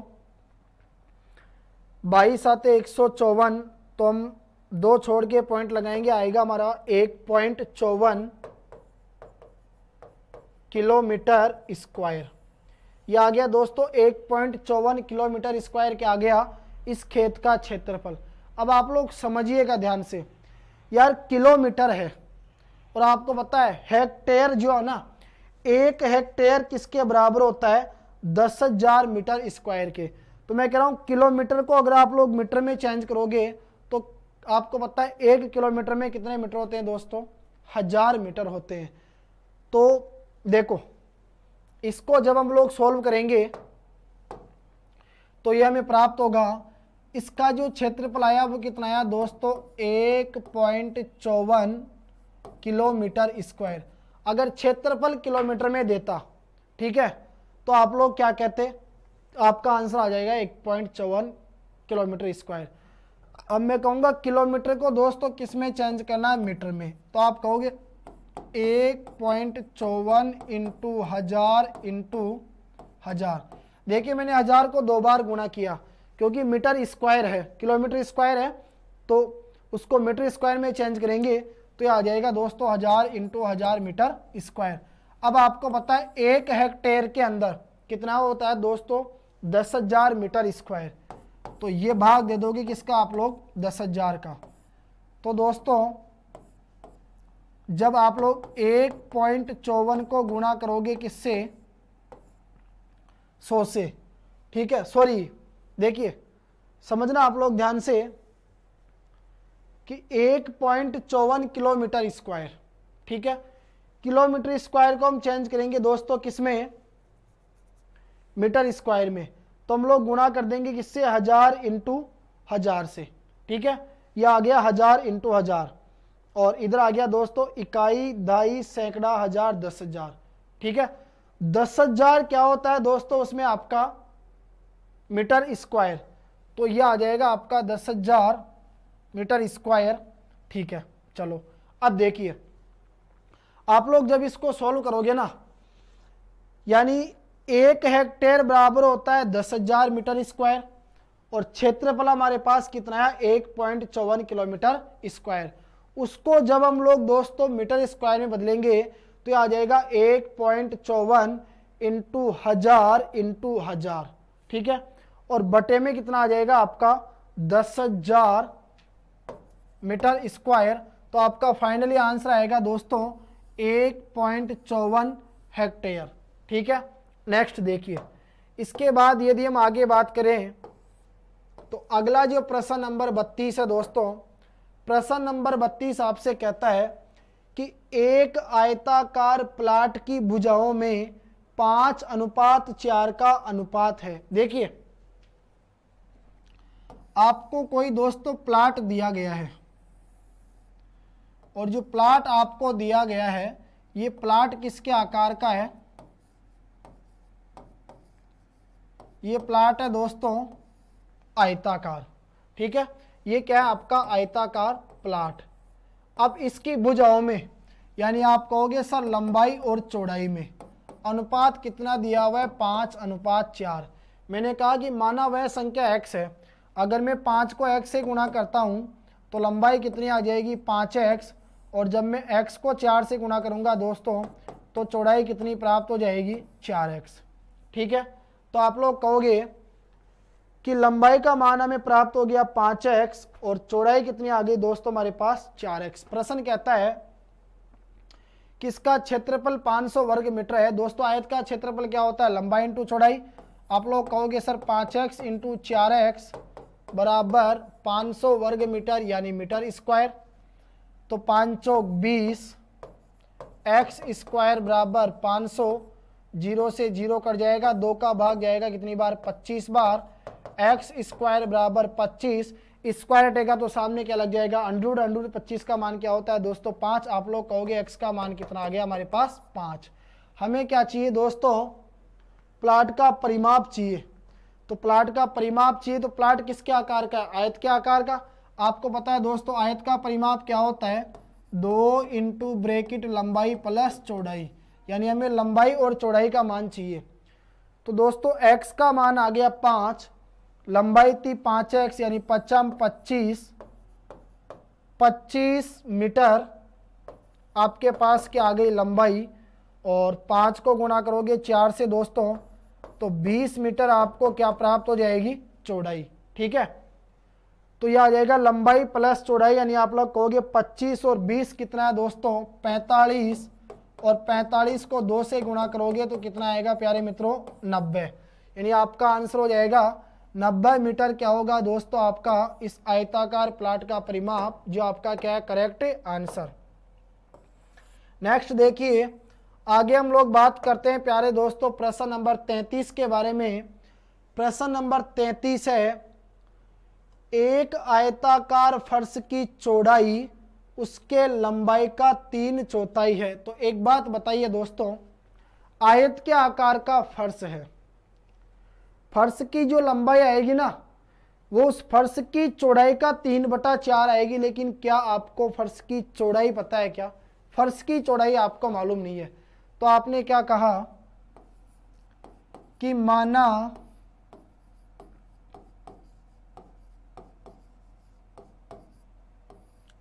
22 7 154, तो हम 2 छोड़ के पॉइंट लगाएंगे, आएगा हमारा 1.54 किलोमीटर स्क्वायर। ये आ गया दोस्तों 1.54 किलोमीटर स्क्वायर के आ गया इस खेत का क्षेत्रफल। अब आप लोग समझिएगा ध्यान से, यार किलोमीटर है और आपको पता है हेक्टेयर जो है ना, 1 हेक्टेयर किसके बराबर होता है, 10,000 मीटर स्क्वायर के। तो मैं कह रहा हूं किलोमीटर को अगर आप लोग मीटर में चेंज करोगे तो आपको पता है 1 किलोमीटर में कितने मीटर होते हैं दोस्तों, 1000 मीटर होते हैं। तो देखो इसको जब हम लोग सॉल्व करेंगे तो यह हमें प्राप्त होगा, इसका जो क्षेत्रफल आया वो कितना आया दोस्तों, 1.54 किलोमीटर स्क्वायर। अगर क्षेत्रफल किलोमीटर में देता, ठीक है, तो आप लोग क्या कहते, आपका आंसर आ जाएगा 1.54 किलोमीटर स्क्वायर। अब मैं कहूँगा किलोमीटर को दोस्तों किस में चेंज करना है, मीटर में, तो आप कहोगे 1.54 इंटू 1000। देखिए मैंने 1000 को 2 बार गुणा किया क्योंकि मीटर स्क्वायर है, किलोमीटर स्क्वायर है, तो उसको मीटर स्क्वायर में चेंज करेंगे तो ये आ जाएगा दोस्तों 1000 इंटू 1000 मीटर स्क्वायर। अब आपको पता है 1 हेक्टेयर के अंदर कितना होता है दोस्तों, 10,000 मीटर स्क्वायर। तो ये भाग दे दोगे किसका आप लोग, 10,000 का। तो दोस्तों जब आप लोग 1.54 को गुणा करोगे किससे, 100 से, ठीक है, सॉरी देखिए समझना आप लोग ध्यान से कि 1.54 किलोमीटर स्क्वायर, ठीक है, किलोमीटर स्क्वायर को हम चेंज करेंगे दोस्तों किसमें, मीटर स्क्वायर में। तो हम लोग गुणा कर देंगे किससे, 1000 इंटू 1000 से, ठीक है, यह आ गया 1000 इंटू 1000, और इधर आ गया दोस्तों इकाई, दाई, सैकड़ा, 1000, 10,000, ठीक है। 10,000 क्या होता है दोस्तों उसमें आपका मीटर स्क्वायर, तो यह आ जाएगा आपका 10,000 मीटर स्क्वायर, ठीक है। चलो अब देखिए आप लोग जब इसको सॉल्व करोगे ना, यानी 1 हेक्टेयर बराबर होता है 10,000 मीटर स्क्वायर, और क्षेत्रफल हमारे पास कितना है, 1.54 किलोमीटर स्क्वायर। उसको जब हम लोग दोस्तों मीटर स्क्वायर में बदलेंगे तो ये आ जाएगा 1.54 इंटू 1000, ठीक है, और बटे में कितना आ जाएगा आपका 10,000 मीटर स्क्वायर। तो आपका फाइनली आंसर आएगा दोस्तों 1.54 हेक्टेयर, ठीक है। नेक्स्ट देखिए, इसके बाद यदि हम आगे बात करें तो अगला जो प्रश्न नंबर 32 है दोस्तों, प्रश्न नंबर 32 आपसे कहता है कि एक आयताकार प्लाट की भुजाओं में 5:4 का अनुपात है। देखिए आपको कोई दोस्तों प्लाट दिया गया है, और जो प्लाट आपको दिया गया है ये प्लाट किसके आकार का है, ये प्लाट है दोस्तों आयताकार, ठीक है, ये क्या है आपका आयताकार प्लाट। अब इसकी भुजाओं में, यानी आप कहोगे सर लंबाई और चौड़ाई में अनुपात कितना दिया हुआ है, 5:4। मैंने कहा कि माना वह संख्या x है, अगर मैं 5 को x से गुणा करता हूँ तो लंबाई कितनी आ जाएगी 5x, और जब मैं x को 4 से गुणा करूँगा दोस्तों तो चौड़ाई कितनी प्राप्त हो जाएगी 4x। ठीक है, तो आप लोग कहोगे कि लंबाई का मान हमें प्राप्त हो गया 5x और चौड़ाई कितनी आ गई दोस्तों हमारे पास 4x। प्रश्न कहता है कि इसका क्षेत्रफल 500 वर्ग मीटर है। दोस्तों आयत का क्षेत्रफल क्या होता है, लंबाई इंटू चौड़ाई। आप लोग कहोगे सर 5x इंटू 4x बराबर 500 वर्ग मीटर यानी मीटर स्क्वायर, तो 520 x स्क्वायर बराबर 500, 0 से 0 कट जाएगा, 2 का भाग जाएगा कितनी बार 25 बार, x स्क्वायर बराबर 25, स्क्वायर हटेगा तो सामने क्या लग जाएगा अंडर रूट 25 का मान क्या होता है दोस्तों 5। आप लोग कहोगे x का मान कितना आ गया हमारे पास 5। हमें क्या चाहिए दोस्तों, प्लाट का परिमाप चाहिए। तो प्लाट का परिमाप चाहिए, तो प्लाट किसके आकार का है, आयत के आकार का। आपको पता है दोस्तों आयत का परिमाप क्या होता है 2 इंटू ब्रैकेट लंबाई प्लस चौड़ाई, यानी हमें लंबाई और चौड़ाई का मान चाहिए। तो दोस्तों x का मान आ गया 5, लंबाई थी 5x यानी 25 मीटर आपके पास क्या आ गई लंबाई, और 5 को गुणा करोगे 4 से दोस्तों तो 20 मीटर आपको क्या प्राप्त हो जाएगी चौड़ाई। ठीक है, तो यह आ जाएगा लंबाई प्लस चौड़ाई, यानी आप लोग कहोगे 25 और 20 कितना है दोस्तों 45, और 45 को 2 से गुणा करोगे तो कितना आएगा प्यारे मित्रों 90, यानी आपका आंसर हो जाएगा 90 मीटर क्या होगा दोस्तों आपका इस आयताकार प्लाट का परिमाप, जो आपका क्या है करेक्ट आंसर। नेक्स्ट देखिए, आगे हम लोग बात करते हैं प्यारे दोस्तों प्रश्न नंबर 33 के बारे में। प्रश्न नंबर 33 है, एक आयताकार फर्श की चौड़ाई उसके लंबाई का 3/4 है। तो एक बात बताइए दोस्तों, आयत के आकार का फर्श है, फर्श की जो लंबाई आएगी ना वो उस फर्श की चौड़ाई का 3/4 आएगी, लेकिन क्या आपको फर्श की चौड़ाई पता है क्या, फर्श की चौड़ाई आपको मालूम नहीं है। तो आपने क्या कहा कि माना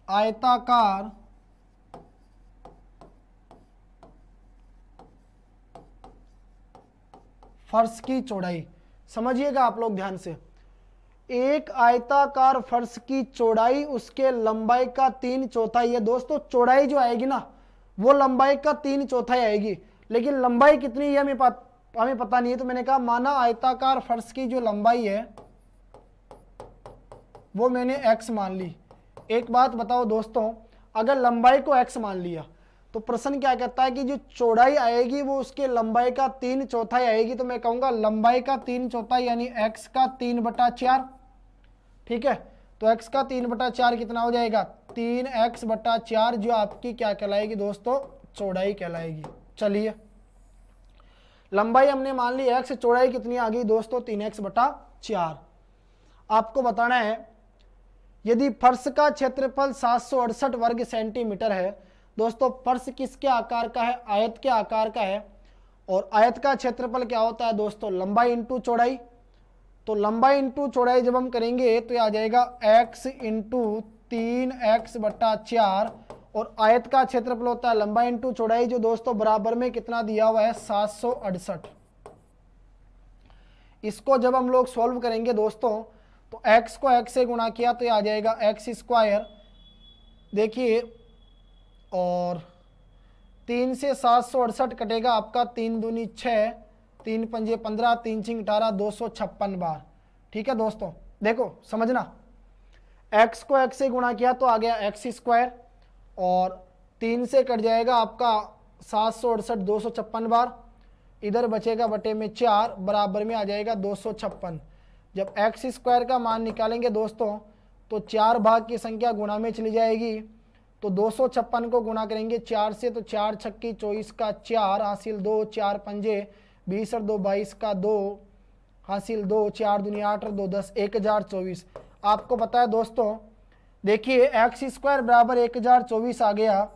आयताकार फर्श की चौड़ाई, समझिएगा आप लोग ध्यान से, एक आयताकार फर्श की चौड़ाई उसके लंबाई का 3/4 है। दोस्तों चौड़ाई जो आएगी ना वो लंबाई का 3/4 आएगी, लेकिन लंबाई कितनी है हमें पता नहीं है। तो मैंने कहा माना आयताकार फर्श की जो लंबाई है वो मैंने x मान ली। एक बात बताओ दोस्तों, अगर लंबाई को x मान लिया तो प्रश्न क्या कहता है कि जो चौड़ाई आएगी वो उसके लंबाई का 3/4 आएगी। तो मैं कहूंगा लंबाई का 3/4 यानी x का 3/4। ठीक है, तो x का 3/4 कितना हो जाएगा 3x/4, जो आपकी क्या कहलाएगी दोस्तों चौड़ाई कहलाएगी। चलिए लंबाई हमने मान ली x, चौड़ाई कितनी आ गई दोस्तों 3x/4। आपको बताना है यदि फर्श का क्षेत्रफल 768 वर्ग सेंटीमीटर है। दोस्तों फर्श किसके आकार का है, आयत के आकार का है, और आयत का क्षेत्रफल क्या होता है दोस्तों लंबाई इंटू चौड़ाई। तो लंबाई इंटू चौड़ाई जब हम करेंगे तो आ जाएगा x इंटू 3x/4, और आयत का क्षेत्रफल होता है लंबाई इंटू चौड़ाई, जो दोस्तों बराबर में कितना दिया हुआ है 768। इसको जब हम लोग सॉल्व करेंगे दोस्तों तो x को x से गुणा किया तो ये आ जाएगा x स्क्वायर, देखिए, और 3 से 768 कटेगा आपका 3 दूनी 6, 3 पंजे 15, 3 छिंग 18, 256 बार। ठीक है दोस्तों, देखो समझना, x को x से गुणा किया तो आ गया x स्क्वायर, और 3 से कट जाएगा आपका 768 256 बार, इधर बचेगा बटे में 4, बराबर में आ जाएगा 256। जब x स्क्वायर का मान निकालेंगे दोस्तों तो 4 भाग की संख्या गुणा में चली जाएगी, तो 256 को गुणा करेंगे 4 से तो 4 छक्की 24 का 4 हासिल 2, 4 पंजे 20 और 2 22 का 2 हासिल 2, 4 दूनी 8 और 2 10, 1024। आपको पता है दोस्तों, देखिए x स्क्वायर बराबर 1024 आ गया,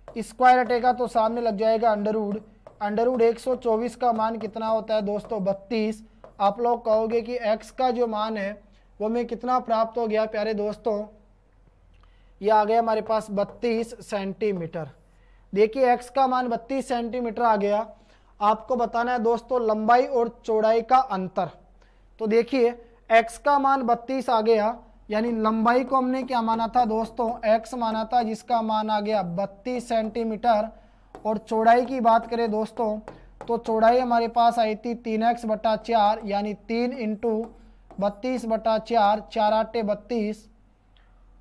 स्क्वायर हटेगा तो सामने लग जाएगा अंडर रूट 124 का मान कितना होता है दोस्तों 32, आप लोग कहोगे कि x का जो मान है वो हमें कितना प्राप्त हो गया प्यारे दोस्तों, ये आ गया हमारे पास 32 सेंटीमीटर। देखिए x का मान 32 सेंटीमीटर आ गया। आपको बताना है दोस्तों लंबाई और चौड़ाई का अंतर। तो देखिए x का मान 32 आ गया, यानी लंबाई को हमने क्या माना था दोस्तों, x माना था, जिसका मान आ गया 32 सेंटीमीटर। और चौड़ाई की बात करें दोस्तों तो चौड़ाई हमारे पास आई थी 3x/4, यानी 3 × 32/4, 4 8 32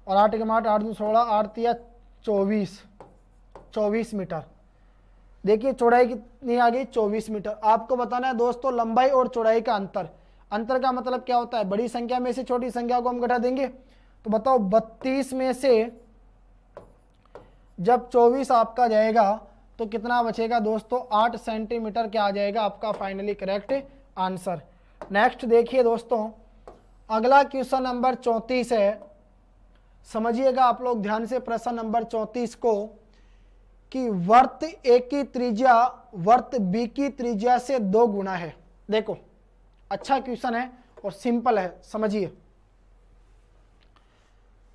और 8 के 8 8 2 16, 8 या 24 मीटर। देखिए चौड़ाई कितनी आ गई, 24 मीटर। आपको बताना है दोस्तों लंबाई और चौड़ाई का अंतर। अंतर का मतलब क्या होता है, बड़ी संख्या में से छोटी संख्या को हम घटा देंगे। तो बताओ 32 में से जब 24 आपका जाएगा तो कितना बचेगा दोस्तों, 8 सेंटीमीटर क्या आ जाएगा आपका फाइनली करेक्ट आंसर। नेक्स्ट देखिए दोस्तों, अगला क्वेश्चन नंबर 34 है। समझिएगा आप लोग ध्यान से प्रश्न नंबर 34 को, कि वर्त ए की त्रिज्या वर्त बी की त्रिज्या से 2 गुना है। देखो अच्छा क्वेश्चन है और सिंपल है, समझिए।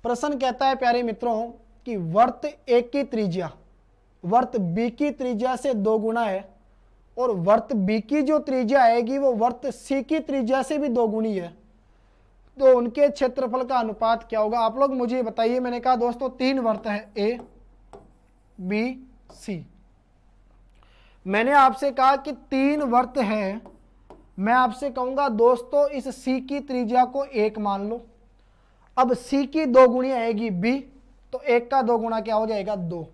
प्रश्न कहता है प्यारे मित्रों कि वर्त ए की त्रिज्या वर्त बी की त्रिज्या से 2 गुना है और वर्त बी की जो त्रिज्या आएगी वो वर्त सी की त्रिज्या से भी 2 गुनी है। तो उनके क्षेत्रफल का अनुपात क्या होगा, आप लोग मुझे बताइए। मैंने कहा दोस्तों 3 वर्त है ए बी सी। मैंने आपसे कहा कि 3 वर्त है, मैं आपसे कहूंगा दोस्तों इस सी की त्रिज्या को 1 मान लो। अब सी की 2 गुणी आएगी बी, तो 1 का 2 गुना क्या हो जाएगा 2।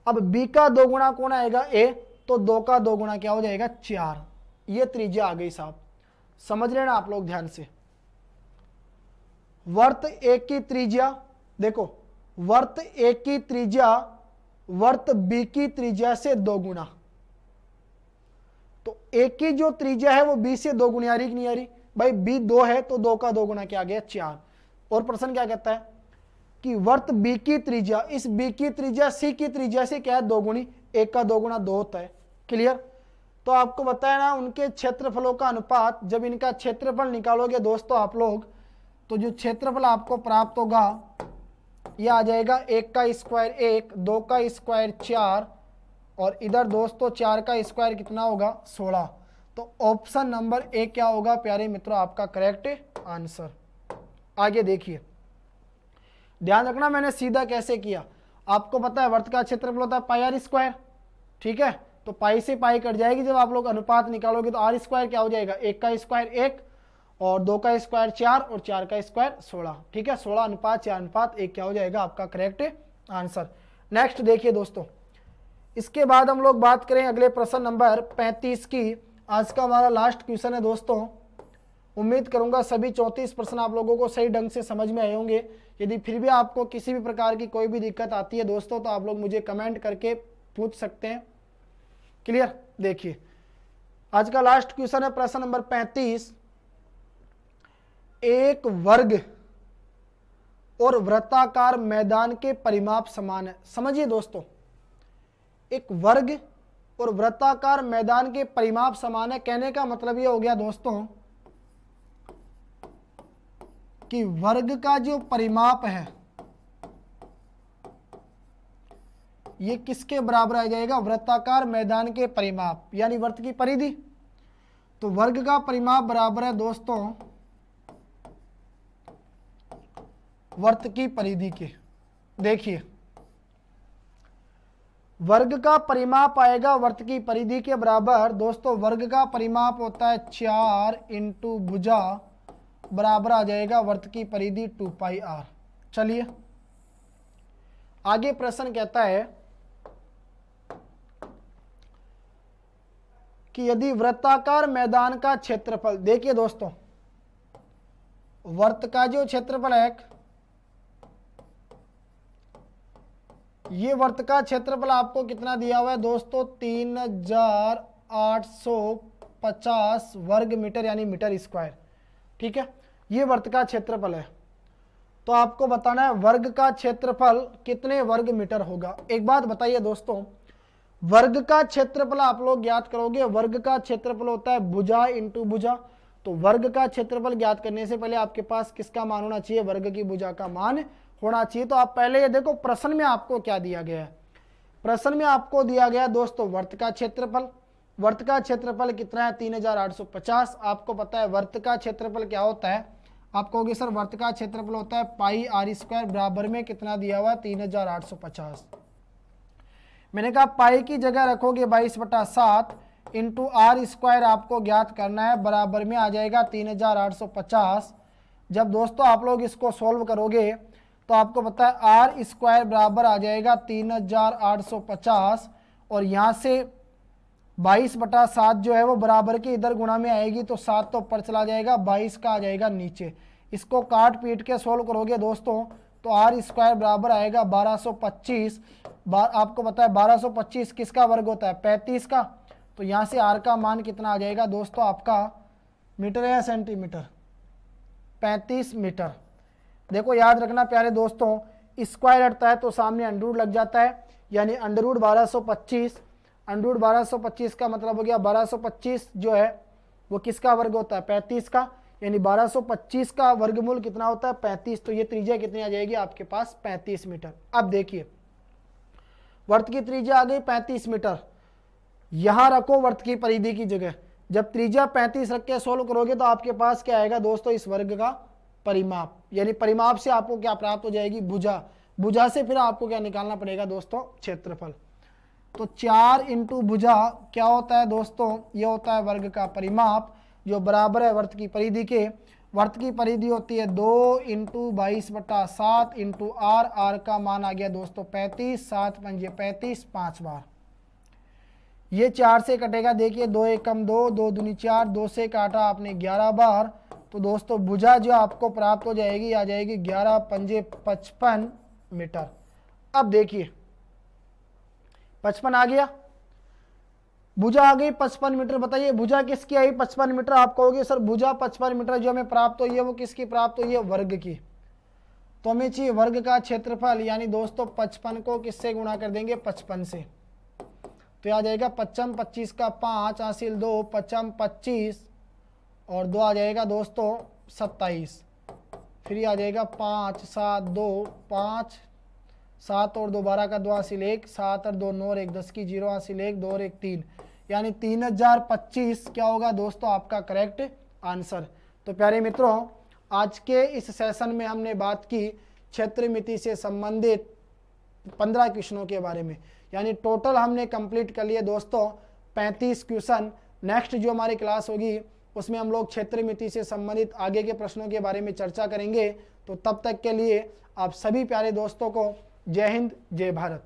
अब बी का 2 गुना कौन आएगा ए, तो 2 का 2 गुना क्या हो जाएगा 4। ये त्रिज्या आ गई साहब, समझ रहे ना आप लोग ध्यान से। वर्त ए की त्रिज्या, देखो वर्त ए की त्रिज्या वर्त बी की त्रिज्या से 2 गुना। तो ए की जो त्रिज्या है वो बी से 2 गुनी आ रही कि नहीं आ रही भाई, बी 2 है तो 2 का 2 गुना क्या आ गया 4। और प्रश्न क्या कहता है कि वर्त बी की त्रिज्या, इस बी की त्रिज्या सी की त्रिज्या से क्या है 2 गुनी, 1 का 2 गुना 2 होता है। क्लियर। तो आपको बताया ना उनके क्षेत्रफलों का अनुपात, जब इनका क्षेत्रफल निकालोगे दोस्तों आप लोग, तो जो क्षेत्रफल आपको प्राप्त होगा यह आ जाएगा 1 का स्क्वायर 1, 2 का स्क्वायर 4 और इधर दोस्तों 4 का स्क्वायर कितना होगा 16। तो ऑप्शन नंबर ए क्या होगा प्यारे मित्रों आपका करेक्ट आंसर। आगे देखिए, ध्यान रखना मैंने सीधा कैसे किया। आपको पता है वर्त का क्षेत्रफल होता है पाई आर स्क्वायर, ठीक है। तो पाई से पाई कट जाएगी, जब आप लोग अनुपात निकालोगे तो आर स्क्वायर क्या हो जाएगा 1 का स्क्वायर 1 और 2 का स्क्वायर 4 और 4 का स्क्वायर 16, ठीक है। 16:4:1 क्या हो जाएगा आपका करेक्ट आंसर। नेक्स्ट देखिए दोस्तों, इसके बाद हम लोग बात करें अगले प्रश्न नंबर 35 की। आज का हमारा लास्ट क्वेश्चन है दोस्तों। उम्मीद करूंगा सभी 34 प्रश्न आप लोगों को सही ढंग से समझ में आए होंगे। यदि फिर भी आपको किसी भी प्रकार की कोई भी दिक्कत आती है दोस्तों तो आप लोग मुझे कमेंट करके पूछ सकते हैं। क्लियर। देखिए आज का लास्ट क्वेश्चन है प्रश्न नंबर 35। एक वर्ग और वृत्ताकार मैदान के परिमाप समान है। समझिए दोस्तों, एक वर्ग और वृत्ताकार मैदान के परिमाप समान है, कहने का मतलब ये हो गया दोस्तों कि वर्ग का जो परिमाप है ये किसके बराबर आ जाएगा, वृत्ताकार मैदान के परिमाप, यानी वृत्त की परिधि। तो वर्ग का परिमाप बराबर है दोस्तों वर्त की परिधि के। देखिए वर्ग का परिमाप आएगा वर्त की परिधि के बराबर। दोस्तों वर्ग का परिमाप होता है 4 × भुजा बराबर आ जाएगा वर्त की परिधि 2πr। चलिए आगे प्रश्न कहता है कि यदि वृत्ताकार मैदान का क्षेत्रफल, देखिए दोस्तों वर्त का जो क्षेत्रफल है, ये वर्त का क्षेत्रफल आपको कितना दिया हुआ है दोस्तों 3850 वर्ग मीटर, यानी मीटर स्क्वायर, ठीक है। ये वर्त का क्षेत्रफल है। तो आपको बताना है वर्ग का क्षेत्रफल कितने वर्ग मीटर होगा। एक बात बताइए दोस्तों, वर्ग का क्षेत्रफल आप लोग याद करोगे, वर्ग का क्षेत्रफल होता है भुजा इंटू भुजा। तो वर्ग का क्षेत्रफल ज्ञात करने से पहले आपके पास किसका मान होना चाहिए, वर्ग की भुजा का मान होना चाहिए। तो आप पहले ये देखो प्रश्न में आपको क्या दिया गया है, प्रश्न में आपको दिया गया दोस्तों वर्त का क्षेत्रफल। वर्त का क्षेत्रफल कितना है, 3850। आपको पता है वर्त का क्षेत्रफल क्या होता है, आप कहोगे सर वर्त का क्षेत्रफल होता है पाई आर स्क्वायर, बराबर में कितना दिया हुआ 3850। मैंने कहा पाई की जगह रखोगे 22/7 इंटू आर स्क्वायर आपको ज्ञात करना है, बराबर में आ जाएगा 3850। जब दोस्तों आप लोग इसको सॉल्व करोगे तो आपको पता है आर स्क्वायर बराबर आ जाएगा 3850, और यहाँ से 22/7 जो है वो बराबर के इधर गुणा में आएगी, तो 7 तो ऊपर चला जाएगा, 22 का आ जाएगा नीचे। इसको काट पीट के सोल्व करोगे दोस्तों तो आर स्क्वायर बराबर आएगा 1225। आपको पता है 1225 किसका वर्ग होता है, 35 का। तो यहाँ से आर का मान कितना आ जाएगा दोस्तों आपका, मीटर या सेंटीमीटर, 35 मीटर। देखो याद रखना प्यारे दोस्तों, स्क्वायर हटता है तो सामने अंडरूट लग जाता है, यानी अंडरूट 1225। अंडरूट 1225 का मतलब हो गया 1225 जो है वो किसका वर्ग होता है, 35 का, यानी 1225 का वर्गमूल कितना होता है, 35। तो ये त्रिज्या कितनी आ जाएगी आपके पास, 35 मीटर। अब देखिए वर्त की त्रिज्या आ गई 35 मीटर, यहां रखो वर्त की परिधि की जगह। जब त्रिज्या 35 रख के सोल्व करोगे तो आपके पास क्या आएगा दोस्तों, इस वर्ग का परिमाप, यानी परिमाप से आपको क्या प्राप्त हो जाएगी, भुजा। भुजा से फिर आपको क्या निकालना पड़ेगा दोस्तों, क्षेत्रफल। तो 4 इंटू भुजा क्या होता है दोस्तों, ये होता है वर्ग का परिमाप, जो बराबर है वर्त की परिधि के। वर्त की परिधि होती है 2 इंटू 22/7 इंटू आर। आर का मान आ गया दोस्तों 35, 7 पंजे 35, 5 बार। ये 4 से कटेगा, देखिए 2 एकम 2, 2 दूनी 4, 2 से काटा आपने 11 बार। तो दोस्तों भुजा जो आपको प्राप्त हो जाएगी आ जाएगी 11 पंजे 55 मीटर। अब देखिए 55 आ गया, भुजा आ गई 55 मीटर। बताइए भुजा किसकी आई 55 मीटर। आप कहोगे सर भुजा 55 मीटर जो हमें प्राप्त हुई है वो किसकी प्राप्त हुई है, वर्ग की। तो हमें चाहिए वर्ग का क्षेत्रफल, यानी दोस्तों 55 को किससे गुणा कर देंगे, 55 से। तो आ जाएगा 55, 25 का 5 हासिल 2, 55 25 और 2 आ जाएगा दोस्तों 27। फिर आ जाएगा 5 7 2 5, 7 और 2 12 का 2 हासिल 1, 7 और 2 9 और 1 10 की 0 हासिल 1, 2 और 1 3, यानी 3025 क्या होगा दोस्तों आपका करेक्ट आंसर। तो प्यारे मित्रों आज के इस सेशन में हमने बात की क्षेत्रमिति से संबंधित 15 क्वेश्चनों के बारे में, यानी टोटल हमने कंप्लीट कर लिए दोस्तों 35 क्वेश्चन। नेक्स्ट जो हमारी क्लास होगी उसमें हम लोग क्षेत्रमिति से संबंधित आगे के प्रश्नों के बारे में चर्चा करेंगे। तो तब तक के लिए आप सभी प्यारे दोस्तों को जय हिंद, जय भारत।